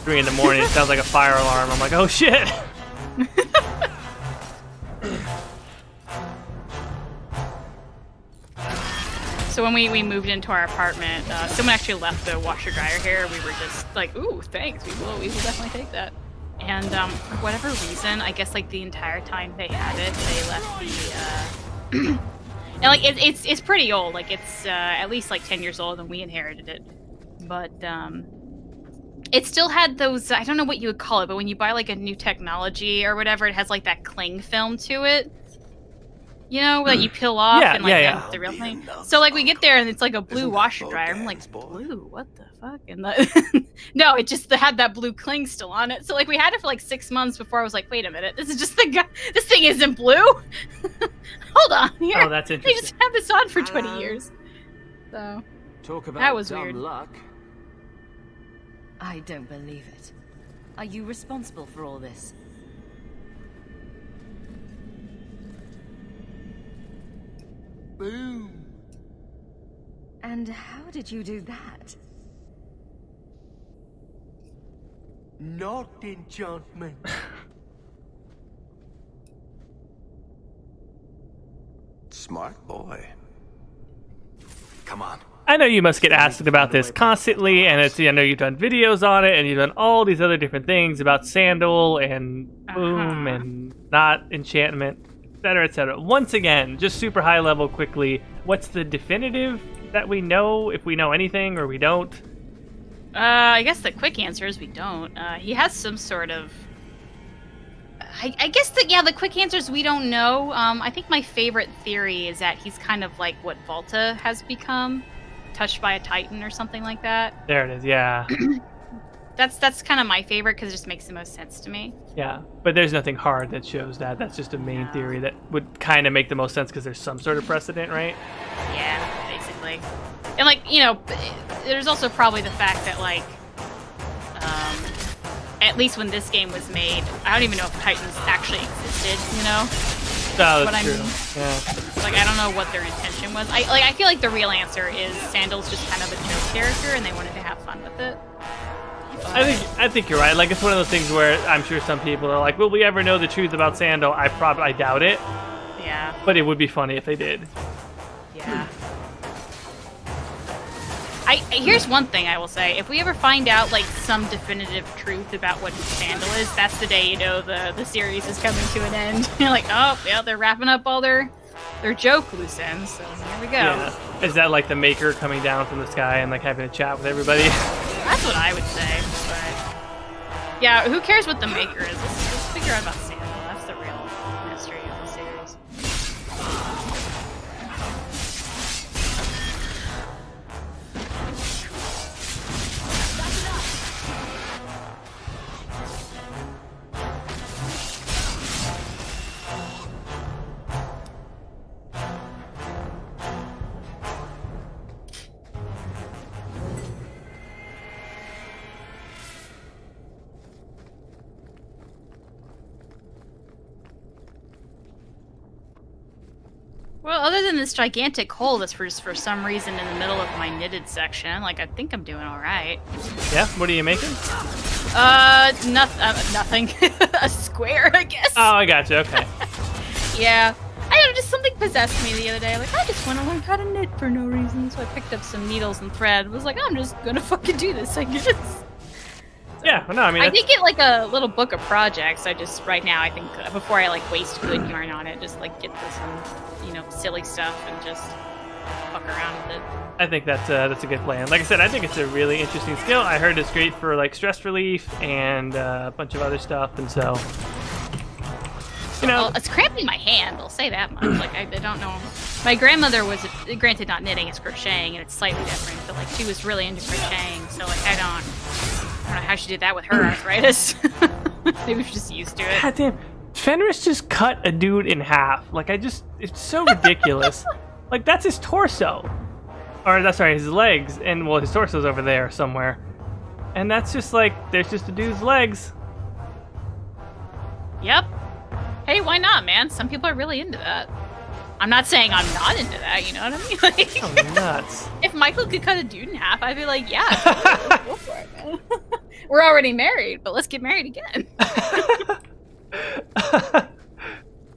3 in the morning. It sounds like a fire alarm. I'm like, oh shit. So when we moved into our apartment, someone actually left the washer dryer here. We were just like, ooh, thanks. We will definitely take that. And for whatever reason, I guess like the entire time they had it, they left the and like it's pretty old. Like it's at least like 10 years old, and we inherited it. But it still had those, I don't know what you would call it, but when you buy like a new technology or whatever, it has like that cling film to it. You know, that you peel off and like that's the real thing. So like we get there and it's like a blue washer dryer. I'm like, blue? What the fuck? And no, it just had that blue cling still on it. So like we had it for like 6 months before I was like, wait a minute, this is just this thing isn't blue. Hold on here. Oh, that's interesting. They just had this on for 20 years. So talk about that was dumb weird. luck. I don't believe it. Are you responsible for all this? Boom. And how did you do that? Not enchantment. Smart boy. Come on. I know you must get asked about this constantly, and I know you've done videos on it, and you've done all these other different things about Sandal and Boom and not enchantment, etc., etc. Once again, just super high level quickly, what's the definitive that we know, if we know anything or we don't? I guess the quick answer is we don't. He has some sort of... I guess the quick answer is we don't know. I think my favorite theory is that he's kind of like what Volta has become, touched by a Titan or something like that. There it is, yeah. That's kind of my favorite because it just makes the most sense to me. Yeah, but there's nothing hard that shows that. That's just a main theory that would kind of make the most sense because there's some sort of precedent, right? Yeah, basically. And like, you know, there's also probably the fact that like, at least when this game was made, I don't even know if Titans actually existed, you know? No, But that's I true. mean, Yeah. like, I don't know what their intention was. I feel like the real answer is Sandal's just kind of a joke character and they wanted to have fun with it. I think you're right. Like, it's one of those things where I'm sure some people are like, will we ever know the truth about Sandal? I doubt it. Yeah. But it would be funny if they did. Yeah. Here's one thing I will say. If we ever find out, like, some definitive truth about what Sandal is, that's the day you know the series is coming to an end. You're like, oh, yeah, they're wrapping up all their joke loose ends, so here we go. Yeah. Is that like the Maker coming down from the sky and like having a chat with everybody? That's what I would say, but... Yeah, who cares what the Maker is? Let's figure out about Sandal. That's the real mystery of the series. Well, other than this gigantic hole that's for some reason in the middle of my knitted section, like, I think I'm doing all right. Yeah? What are you making? Nothing. A square, I guess. Oh, I gotcha. Okay. Yeah. I don't know, just something possessed me the other day. Like, I just want to learn how to knit for no reason. So I picked up some needles and thread. Was like, I'm just gonna fucking do this, I guess. Yeah, well, no, I mean... I did get, like, a little book of projects. I just, right now, I think, before I, like, waste good yarn on it, just, like, get this some, you know, silly stuff and just fuck around with it. I think that's a good plan. Like I said, I think it's a really interesting skill. I heard it's great for, like, stress relief and a bunch of other stuff, and so... You know... Well, it's cramping my hand, I'll say that much. Like, I don't know. My grandmother was, granted, not knitting, it's crocheting, and it's slightly different, but, like, she was really into crocheting, so, like, I don't know how she did that with her arthritis. Maybe she's just used to it. God damn. Fenris just cut a dude in half. Like, it's so ridiculous. Like, that's his torso. Or, that's right, his legs. And, well, his torso's over there somewhere. And that's just like, there's just a dude's legs. Yep. Hey, why not, man? Some people are really into that. I'm not saying I'm not into that, you know what I mean? Like, oh, nuts. If Michael could cut a dude in half, I'd be like, yeah, let's go for it, man. We're already married, but let's get married again.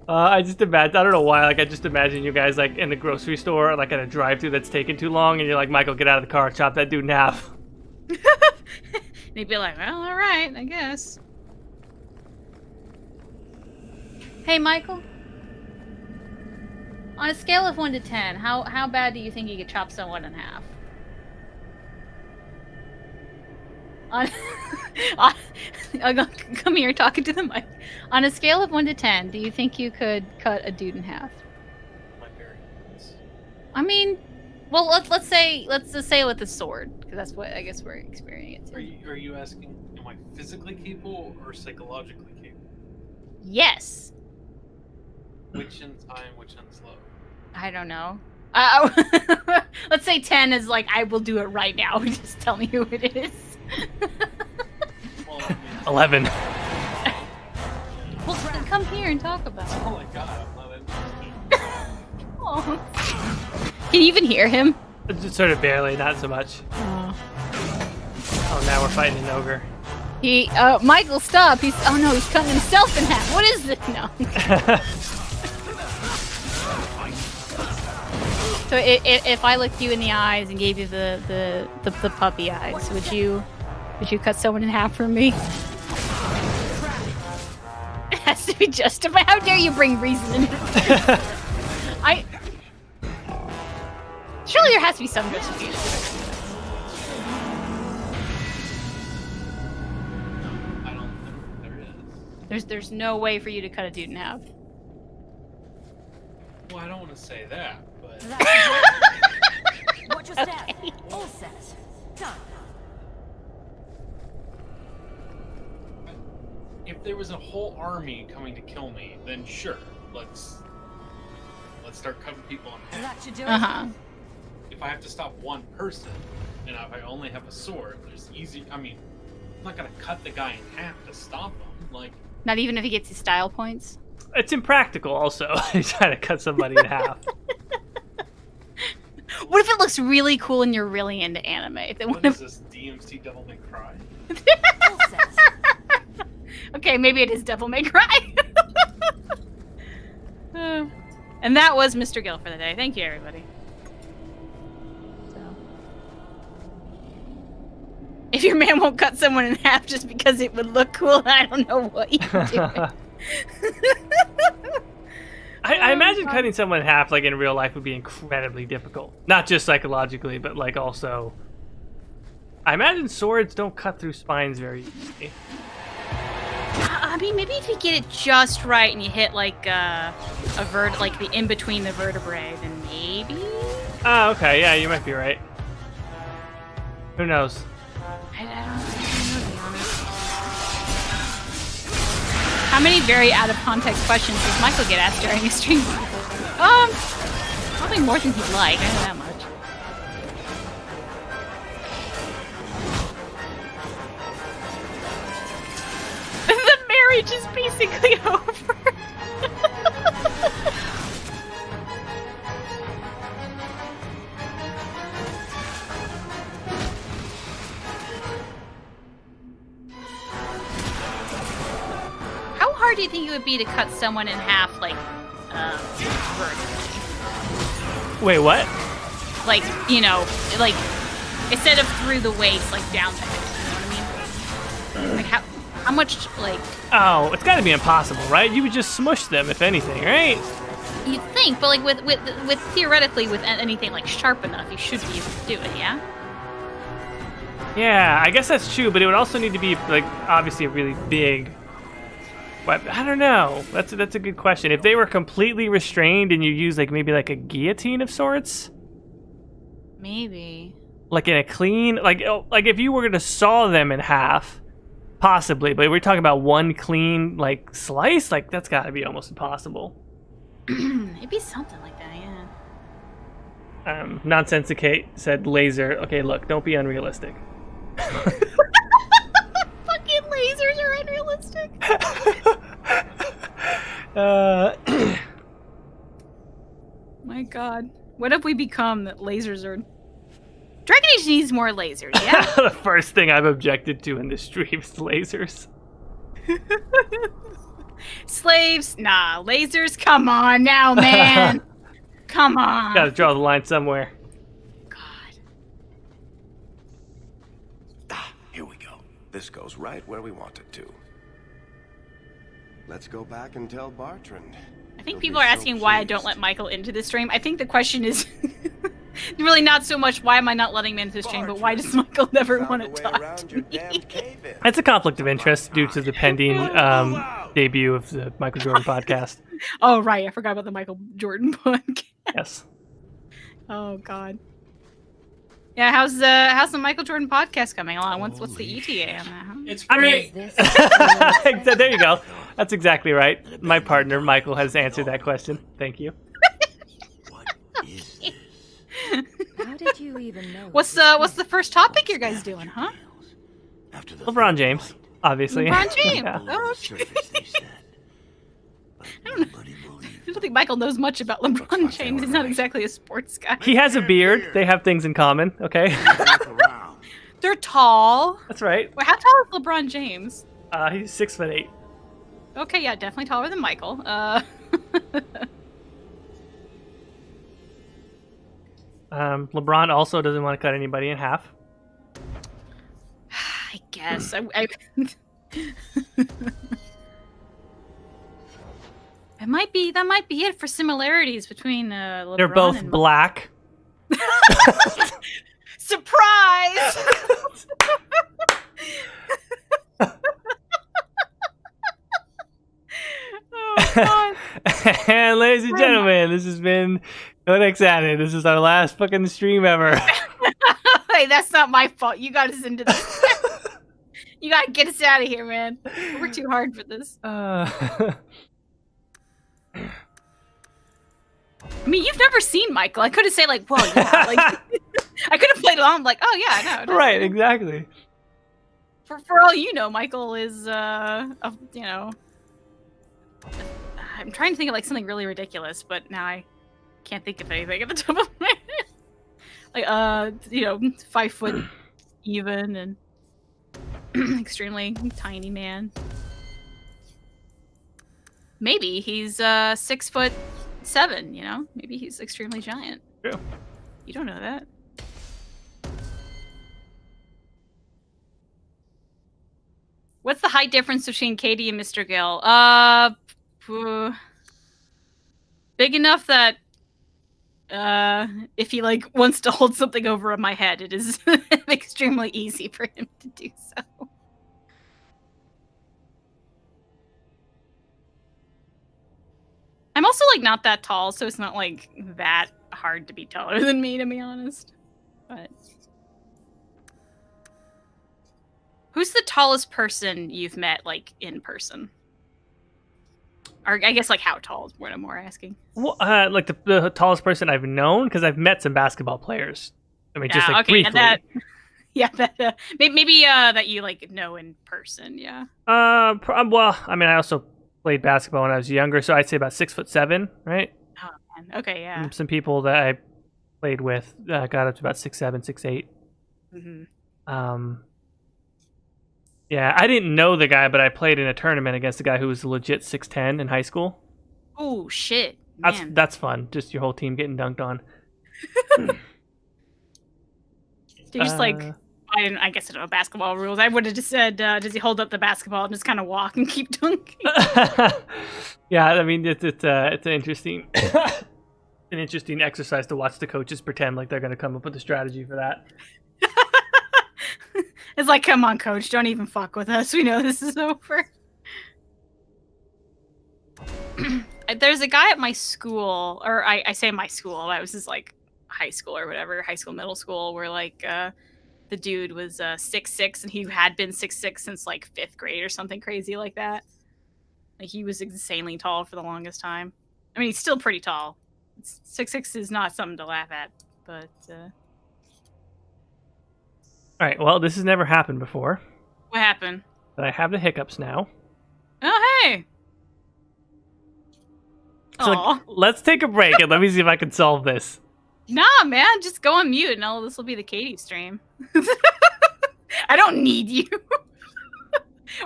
I just imagine, I don't know why, like, I just imagine you guys, like, in the grocery store, or, like, at a drive-thru that's taking too long, and you're like, Michael, get out of the car, chop that dude in half. And he'd be like, well, all right, I guess. Hey, Michael. On a scale of 1 to 10, how bad do you think you could chop someone in half? Come here, talking to the mic. On a scale of 1 to 10, do you think you could cut a dude in half? My parents. I mean, well, let's just say with a sword, because that's what I guess we're experiencing it. Are you asking, am I physically capable or psychologically capable? Yes. Which end's high and which end's low? I don't know. Let's say 10 is like, I will do it right now. Just tell me who it is. Well, I mean, 11. Well, come here and talk about it. Oh my god, I'm not interested. Oh. Can you even hear him? Just sort of barely, not so much. Oh, now we're fighting an ogre. Michael, stop. He's cutting himself in half. What is this? No. So if I looked you in the eyes and gave you the puppy eyes, would you cut someone in half for me? It has to be justified. How dare you bring reason into this? Surely there has to be some justification. I don't think there is. There's no way for you to cut a dude in half. Well, I don't want to say that, but Watch your step. All set. Done. if there was a whole army coming to kill me, then sure, let's start cutting people in half. If I have to stop one person, and if I only have a sword, there's easy. I mean, I'm not gonna cut the guy in half to stop him. Like, not even if he gets his style points. It's impractical. Also, trying to cut somebody in half. What if it looks really cool and you're really into anime? What is this, DMC Devil May Cry? Okay, maybe it is Devil May Cry. And that was Mr. Gill for the day. Thank you, everybody. So, if your man won't cut someone in half just because it would look cool, I don't know what you're doing. I imagine cutting someone in half, like in real life, would be incredibly difficult. Not just psychologically, but like also. I imagine swords don't cut through spines very easily. I mean, maybe if you get it just right and you hit like like the in between the vertebrae, then maybe. Oh, okay, yeah, you might be right. Who knows? I don't know, to be honest. How many very out of context questions does Michael get asked during a stream? Probably more than he'd like. I know that much. The marriage is basically over. How hard do you think it would be to cut someone in half, like, vertically? Wait, what? Like, you know, like, instead of through the waist, like, down the hip, you know what I mean? Like, how much, like... Oh, it's gotta be impossible, right? You would just smush them, if anything, right? You'd think, but, like, with theoretically, with anything, like, sharp enough, you should be able to do it, yeah? Yeah, I guess that's true, but it would also need to be, like, obviously a really big... But I don't know. That's a good question. If they were completely restrained and you use, like, maybe, like, a guillotine of sorts? Maybe. Like, in a clean... Like if you were going to saw them in half... Possibly, but we're talking about one clean, like, slice? Like, that's gotta be almost impossible. Maybe something like that, yeah. Nonsensicate said laser. Okay, look, don't be unrealistic. Fucking lasers are unrealistic. My god. What have we become that lasers are... Dragon Age needs more lasers, yeah? The first thing I've objected to in this stream is lasers. Slaves? Nah, lasers? Come on now, man. Come on. Gotta draw the line somewhere. Here we go. This goes right where we want it to. Let's go back and tell Bartrand. I think people are asking why I don't let Michael into the stream. I think the question is really not so much why am I not letting him into the stream, but why does Michael never want to talk to me? It's a conflict of interest due to the pending debut of the Michael Jordan podcast. Oh, right. I forgot about the Michael Jordan podcast. Yes. Oh, God. Yeah, how's the Michael Jordan podcast coming along? What's the ETA on that? Huh? It's great. There you go. That's exactly right. My partner Michael has answered that question. Thank you. How did you even know? What's the first topic you guys doing, huh? LeBron James, obviously. LeBron James. Yeah. Oh, okay. I don't think Michael knows much about LeBron James. He's not exactly a sports guy. He has a beard. They have things in common. Okay. They're tall. That's right. Wait, how tall is LeBron James? He's 6'8". Okay, yeah, definitely taller than Michael. LeBron also doesn't want to cut anybody in half. I guess. That might be it for similarities between LeBron They're both and black. Surprise! Oh, God. And ladies and gentlemen, this has been Codex Added. This is our last fucking stream ever. Hey, that's not my fault. You got us into this. You gotta get us out of here, man. We're too hard for this. I mean, you've never seen Michael. I could have said like, well, yeah, like I could have played along, like, oh yeah, I know. Right, exactly. For all you know, Michael is you know, I'm trying to think of like something really ridiculous, but now I can't think of anything at the top of my head. Like you know, 5 foot even and extremely tiny man. Maybe he's 6'7", you know? Maybe he's extremely giant. True. You don't know that. What's the height difference between Caitie and Mr. Gill? Big enough that if he like wants to hold something over my head, it is extremely easy for him to do so. I'm also like not that tall, so it's not like that hard to be taller than me, to be honest. But who's the tallest person you've met, like in person? Or I guess like how tall is what I'm more asking. Well, like the tallest person I've known, because I've met some basketball players. I mean, just like briefly. Maybe that you like know in person. Yeah. Well, I mean, I also played basketball when I was younger, so I'd say about 6'7", right? Oh man. Okay, yeah. Some people that I played with got up to about 6'7", 6'8". Mm-hmm. Yeah, I didn't know the guy, but I played in a tournament against a guy who was legit 6'10" in high school. Oh shit! Man. That's fun. Just your whole team getting dunked on. You're just like, I guess I don't know basketball rules. I would have just said, does he hold up the basketball and just kind of walk and keep dunking? Yeah, I mean it's an interesting an interesting exercise to watch the coaches pretend like they're going to come up with a strategy for that. It's like, come on, coach, don't even fuck with us. We know this is over. There's a guy at my school, or I say my school, I was just like high school or whatever, high school, middle school, where like the dude was 6'6", and he had been 6'6" since like 5th grade or something crazy like that. Like he was insanely tall for the longest time. I mean, he's still pretty tall. 6'6" is not something to laugh at, but. All right, well, this has never happened before. What happened? But I have the hiccups now. Oh, hey! So like, let's take a break and let me see if I can solve this. Nah, man, just go on mute and this will be the Caitie stream. I don't need you.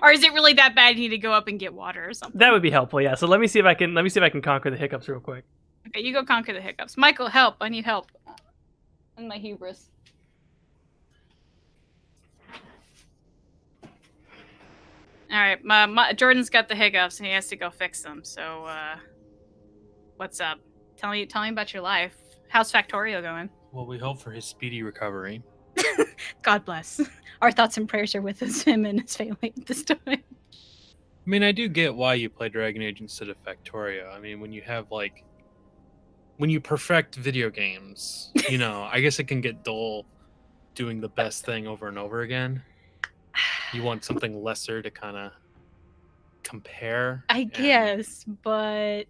Or is it really that bad you need to go up and get water or something? That would be helpful, yeah. So let me see if I can conquer the hiccups real quick. Okay, you go conquer the hiccups. Michael, help. I need help. And my hubris. All right, Jordan's got the hiccups and he has to go fix them. So, what's up? Tell me about your life. How's Factorio going? Well, we hope for his speedy recovery. God bless. Our thoughts and prayers are with him and his family at this time. I mean, I do get why you play Dragon Age instead of Factorio. I mean, when you perfect video games, you know, I guess it can get dull doing the best thing over and over again. You want something lesser to kind of compare. I guess, but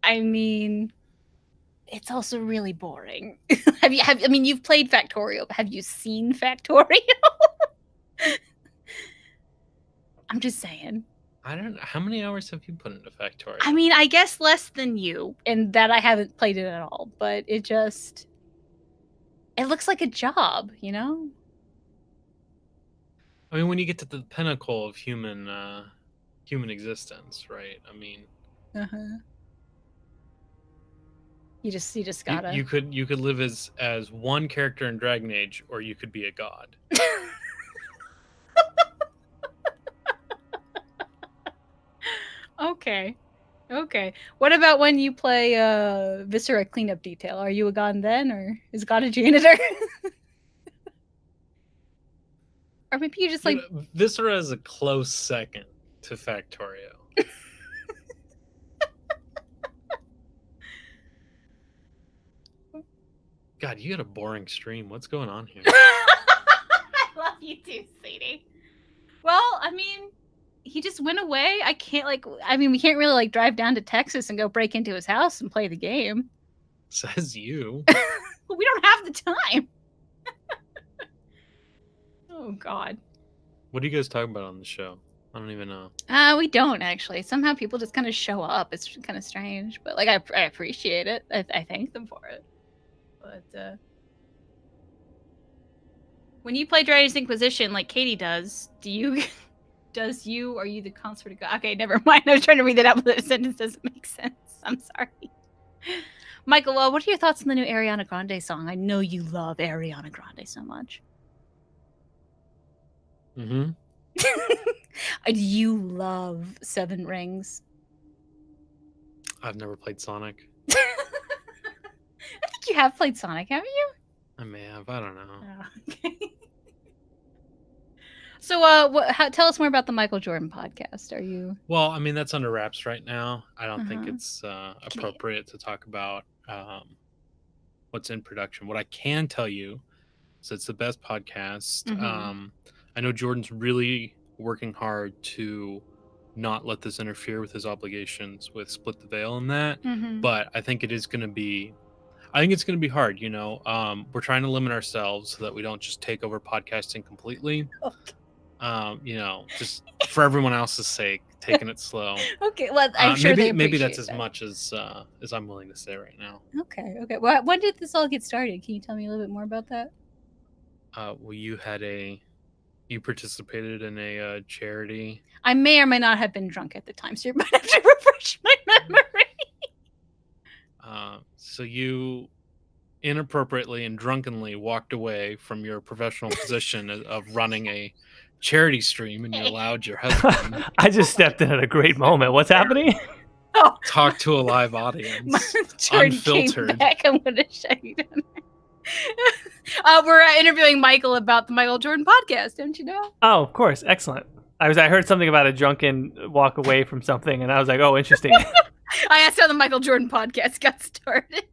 I mean, it's also really boring. I mean, you've played Factorio, but have you seen Factorio? I'm just saying. I don't know. How many hours have you put into Factorio? I mean, I guess less than you, and that I haven't played it at all, but it looks like a job, you know? I mean, when you get to the pinnacle of human existence, right? I mean, You just gotta. You could live as one character in Dragon Age, or you could be a god. Okay. What about when you play Viscera cleanup detail? Are you a god then, or is god a janitor? Or maybe you just like Viscera is a close second to Factorio. God, you had a boring stream. What's going on here? I love you too, sweetie. Well, I mean, he just went away. We can't really like drive down to Texas and go break into his house and play the game. Says you. But we don't have the time. Oh God. What are you guys talking about on the show? I don't even know. We don't actually. Somehow people just kind of show up. It's kind of strange, but like I appreciate it. I thank them for it. But when you play Dragon's Inquisition like Caitie does, are you the consort of God? Okay, never mind. I was trying to read that out, but the sentence doesn't make sense. I'm sorry. Michael, what are your thoughts on the new Ariana Grande song? I know you love Ariana Grande so much. Mm-hmm. Do you love Seven Rings? I've never played Sonic. I think you have played Sonic, haven't you? I may have. I don't know. Oh, okay. So, tell us more about the Michael Jordan podcast. Are you? Well, I mean, that's under wraps right now. I don't think it's appropriate to talk about what's in production. What I can tell you is it's the best podcast. I know Jordan's really working hard to not let this interfere with his obligations with Split the Veil and that. But I think it's going to be hard. You know, we're trying to limit ourselves so that we don't just take over podcasting completely. Okay. You know, just for everyone else's sake, taking it slow. Okay, well, I'm sure maybe that's as much as I'm willing to say right now. Okay. Well, when did this all get started? Can you tell me a little bit more about that? Well, you participated in a charity. I may or may not have been drunk at the time, so you might have to refresh my memory. So you inappropriately and drunkenly walked away from your professional position of running a charity stream, and you allowed your husband. I just stepped in at a great moment. What's happening? Talk to a live audience, Jordan unfiltered. Came back. I'm gonna show you. We're interviewing Michael about the Michael Jordan podcast. Don't you know? Oh, of course. Excellent. I heard something about a drunken walk away from something, and I was like, oh, interesting. I asked how the Michael Jordan podcast got started.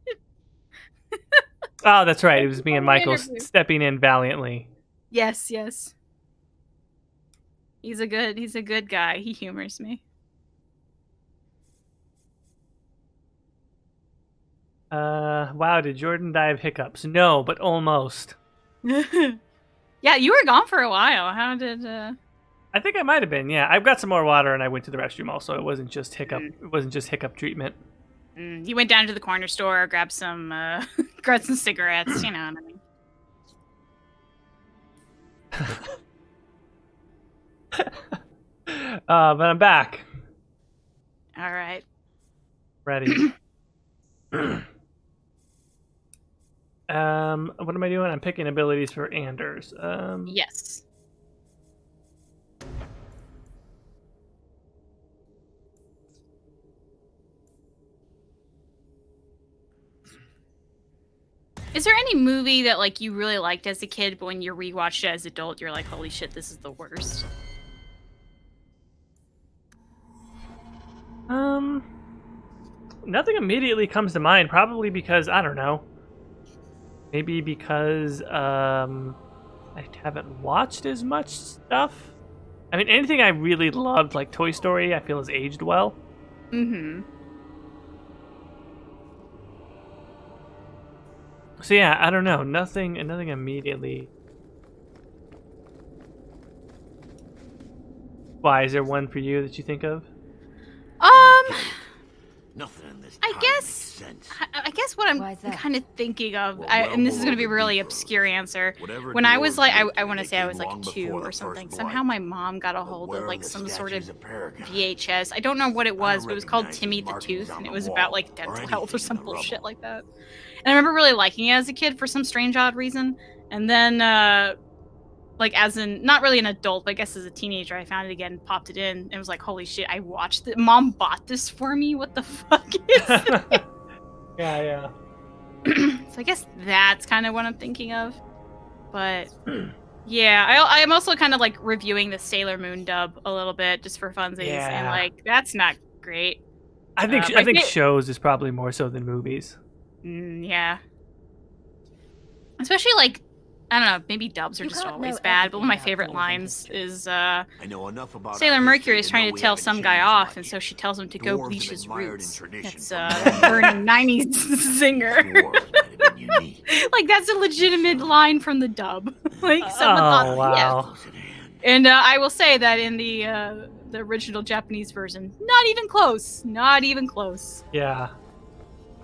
Oh, that's right. It was me and Michael stepping in valiantly. Yes. He's a good guy. He humors me. Wow, did Jordan die of hiccups? No, but almost. Yeah, you were gone for a while. How did I think I might have been, yeah. I've got some more water and I went to the restroom also. It wasn't just hiccup treatment. You went down to the corner store, grabbed some cigarettes, you know what I mean. But I'm back. All right. Ready. What am I doing? I'm picking abilities for Anders. Yes. Is there any movie that like you really liked as a kid, but when you rewatched it as an adult, you're like, holy shit, this is the worst? Nothing immediately comes to mind. Probably because, I don't know. Maybe because I haven't watched as much stuff. I mean, anything I really loved, like Toy Story, I feel has aged well. So yeah, I don't know. Nothing immediately. Well, Nothing in this I guess what I'm kind of thinking of, and this is going to be a really obscure answer. When I was like, I want to say I was like 2 or something. Somehow my mom got a hold of like some sort of VHS. I don't know what it was, but it was called Timmy the Tooth, and it was about like dental health or some bullshit like that. And I remember really liking it as a kid for some strange odd reason. And then, like as in not really an adult, but I guess as a teenager, I found it again, popped it in, and was like, "Holy shit! I watched it. Mom bought this for me. What the fuck is this?" Yeah. So I guess that's kind of what I'm thinking of. But yeah, I'm also kind of like reviewing the Sailor Moon dub a little bit just for funsies, and like that's not great. I think shows is probably more so than movies. Yeah. Especially like, I don't know, maybe dubs are just always bad, but one of my favorite lines is I know enough about Sailor Mercury is trying to tell some guy off, and so she tells him to go bleach his roots. That's burning 90s singer. Like, that's a legitimate line from the dub. Like, someone thought, wow. yes. And I will say that in the original Japanese version, not even close. Not even close. Yeah.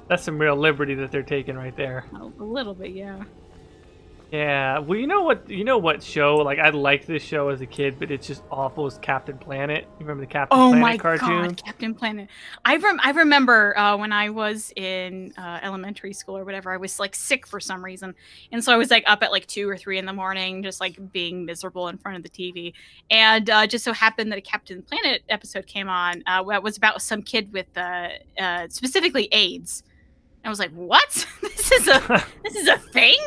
That's some real liberty that they're taking right there. A little bit, yeah. Yeah, well, you know what show, like, I liked this show as a kid, but it's just awful, is Captain Planet. You remember the Captain Planet cartoon? Oh my god, Captain Planet. I remember when I was in elementary school or whatever, I was, like, sick for some reason. And so I was, like, up at, like, 2 or 3 in the morning, just, like, being miserable in front of the TV. And just so happened that a Captain Planet episode came on that was about some kid with, specifically AIDS. I was like, what? This is a thing?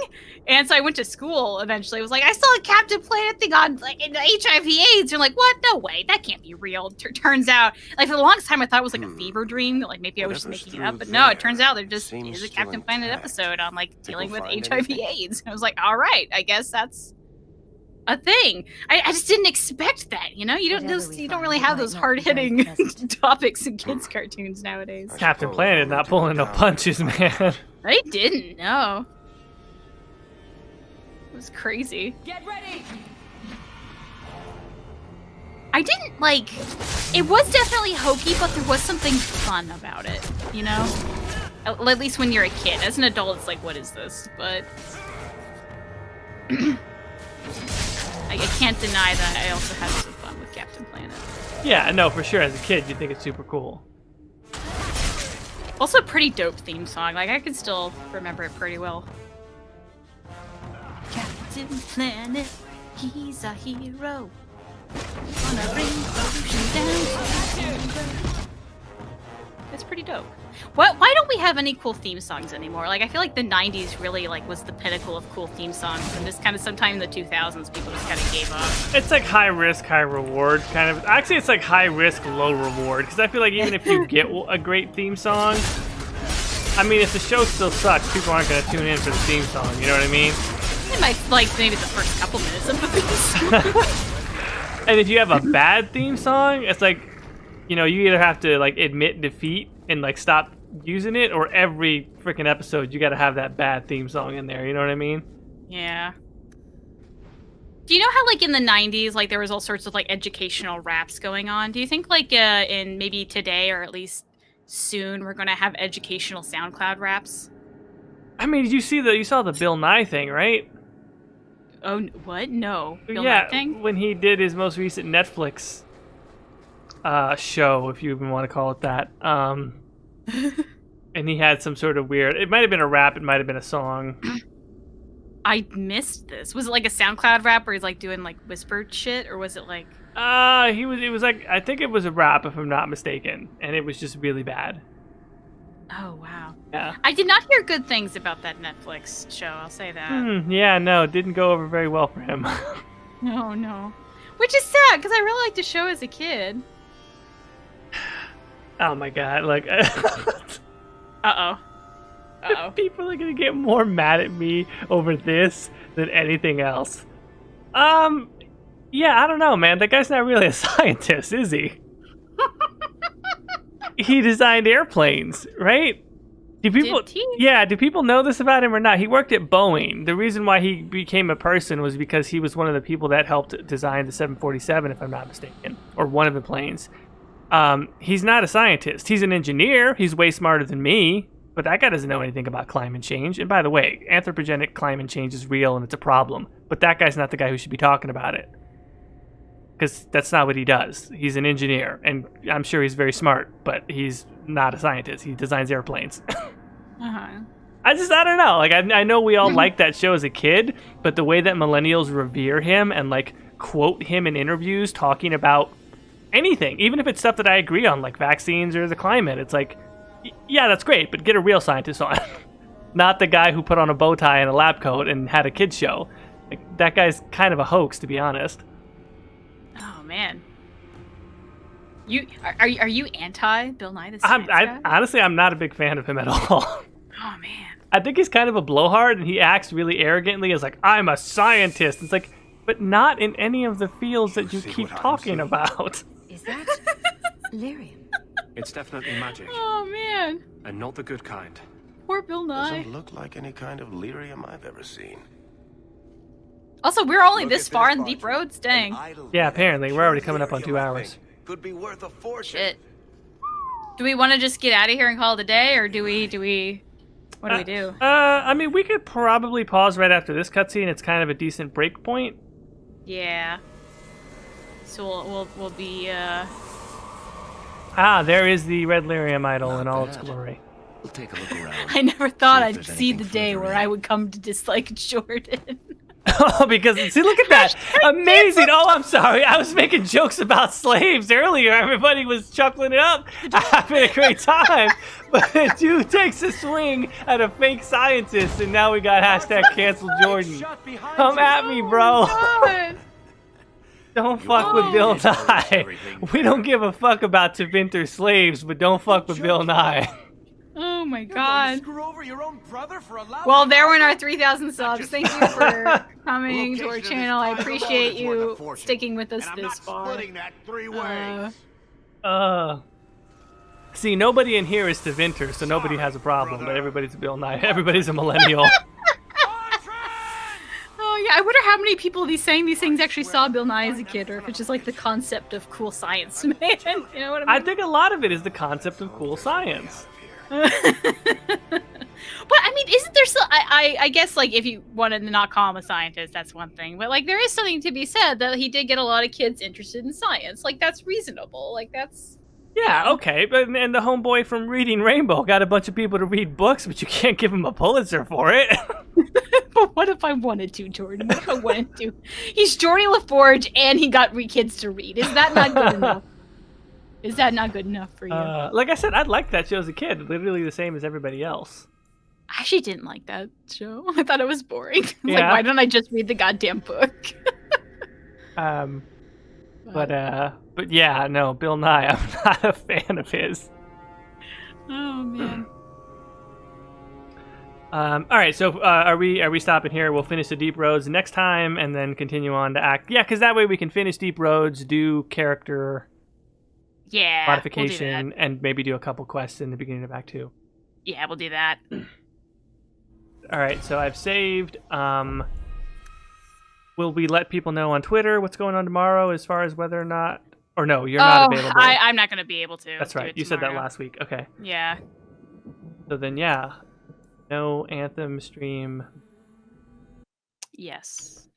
And so I went to school eventually. I was like, I saw a Captain Planet thing on like HIV/AIDS. You're like, what? No way. That can't be real. Turns out, like for the longest time, I thought it was like a fever dream. That like maybe I was just making it up. But no, it turns out there just is a Captain Planet episode on like dealing with HIV/AIDS. And I was like, all right, I guess that's a thing. I just didn't expect that. You know, you don't really have those hard hitting topics in kids cartoons nowadays. Captain Planet not pulling no punches, man. I didn't know. It was crazy. Get ready. I didn't like. It was definitely hokey, but there was something fun about it. You know, at least when you're a kid. As an adult, it's like, what is this? But I can't deny that I also had some fun with Captain Planet. Yeah, no, for sure. As a kid, you think it's super cool. Also, a pretty dope theme song. Like I can still remember it pretty well. Captain Planet, he's a hero. Gonna bring pollution down. It's pretty dope. Why don't we have any cool theme songs anymore? Like I feel like the 90s really like was the pinnacle of cool theme songs, and just kind of sometime in the 2000s people just kind of gave up. It's like high risk, high reward kind of. Actually, it's like high risk, low reward, because I feel like even if you get a great theme song, I mean, if the show still sucks, people aren't going to tune in for the theme song. You know what I mean? It might like maybe the first couple minutes of the theme song. And if you have a bad theme song, it's like, you know, you either have to like admit defeat and like stop using it, or every freaking episode you got to have that bad theme song in there. You know what I mean? Yeah. Do you know how like in the 90s like there was all sorts of like educational raps going on? Do you think like in maybe today or at least soon we're gonna have educational SoundCloud raps? I mean, you saw the Bill Nye thing, right? Oh, what? No. Bill Yeah, Nye thing? when he did his most recent Netflix show, if you even want to call it that. And he had some sort of weird, it might have been a rap, it might have been a song. I missed this. Was it like a SoundCloud rap where he's like doing like whispered shit, or was it like it was like, I think it was a rap if I'm not mistaken, and it was just really bad. Oh wow. Yeah. I did not hear good things about that Netflix show, I'll say that. Yeah, no, it didn't go over very well for him. No. Which is sad, because I really liked the show as a kid. Oh my god, like Uh-oh. People are gonna get more mad at me over this than anything else. Yeah, I don't know, man. That guy's not really a scientist, is he? He designed airplanes, right? Do people know this about him or not? He worked at Boeing. The reason why he became a person was because he was one of the people that helped design the 747, if I'm not mistaken, or one of the planes. He's not a scientist. He's an engineer. He's way smarter than me. But that guy doesn't know anything about climate change. And by the way, anthropogenic climate change is real and it's a problem. But that guy's not the guy who should be talking about it. Because that's not what he does. He's an engineer. And I'm sure he's very smart. But he's not a scientist. He designs airplanes. I don't know. Like, I know we all liked that show as a kid. But the way that millennials revere him and, like, quote him in interviews talking about anything, even if it's stuff that I agree on, like vaccines or the climate, it's like, yeah, that's great, but get a real scientist on. Not the guy who put on a bow tie and a lab coat and had a kids show. Like, that guy's kind of a hoax, to be honest. Oh man, are you anti Bill Nye the Science Guy? Honestly, I'm not a big fan of him at all. Oh man, I think he's kind of a blowhard, and he acts really arrogantly as like, I'm a scientist. It's like, but not in any of the fields that you keep talking about. Is that lyrium? It's definitely magic. Oh man. And not the good kind. Poor Bill Nye. Doesn't look like any kind of lyrium I've ever seen. Also, we're only this far in the deep roads. Dang. Yeah, apparently we're already coming up on 2 hours. Could be worth a fortune. Shit. Do we want to just get out of here and call it a day, or do we? What do we do? I mean, we could probably pause right after this cutscene. It's kind of a decent break point. Yeah. So we'll be. There is the red Lyrium Idol in all its glory. We'll take a look around. I never thought I'd see the day where I would come to dislike Jordan. Oh, because, see, look at that. Amazing. Oh, I'm sorry. I was making jokes about slaves earlier. Everybody was chuckling it up, having a great time. But the dude takes a swing at a fake scientist, and now we got hashtag cancel Jordan. Come at me, bro. Don't fuck with Bill Nye. We don't give a fuck about Tevinter slaves, but don't fuck with Bill Nye. Oh my god. Screw over your own brother for a loud. Well, there went our 3,000 subs. Thank you for coming to our channel. I appreciate you sticking with us this far. See, nobody in here is Tevinter, so nobody has a problem, but everybody's a Bill Nye. Everybody's a millennial. Oh yeah, I wonder how many people saying these things actually saw Bill Nye as a kid, or if it's just like the concept of cool science, man. You know what I mean? I think a lot of it is the concept of cool science. But I mean, isn't there still? I guess like if you wanted to not call him a scientist, that's one thing. But like there is something to be said that he did get a lot of kids interested in science. Like that's reasonable. Like that's. Yeah, okay, but and the homeboy from Reading Rainbow got a bunch of people to read books, but you can't give him a Pulitzer for it. But what if I wanted to, Jordan? What if I wanted to? He's Jordy LaForge, and he got kids to read. Is that not good enough? Is that not good enough for you? Like I said, I'd liked that show as a kid, literally the same as everybody else. I actually didn't like that show. I thought it was boring. Yeah. Like, why don't I just read the goddamn book? But yeah, no, Bill Nye, I'm not a fan of his. Oh man. All right, so are we stopping here? We'll finish the Deep Roads next time, and then continue on to Act. Yeah, because that way we can finish Deep Roads, do character modification, we'll and maybe do a couple quests in the beginning of Act 2. Yeah, we'll do that. All right, so I've saved. Will we let people know on Twitter what's going on tomorrow as far as whether or not... Or no, you're not available. I'm not going to be able to. That's right. You said that last week. Okay. Yeah. So then, yeah. No Anthem stream. Yes.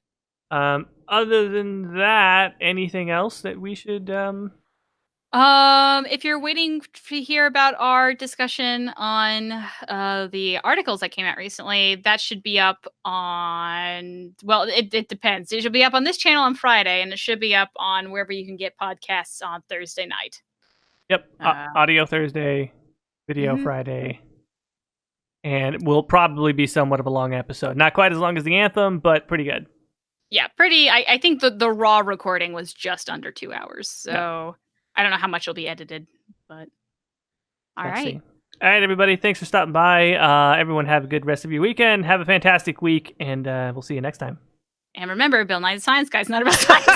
Other than that, anything else that we should... If you're waiting to hear about our discussion on the articles that came out recently, that should be up on, well, it depends. It should be up on this channel on Friday, and it should be up on wherever you can get podcasts on Thursday night. Yep. Audio Thursday, video Friday. And it will probably be somewhat of a long episode. Not quite as long as the Anthem, but pretty good. Yeah, pretty. I think the raw recording was just under 2 hours, so... Yeah. I don't know how much will be edited, but all right. All right, everybody. Thanks for stopping by. Everyone have a good rest of your weekend. Have a fantastic week, and we'll see you next time. And remember, Bill Nye the Science Guy's not about science.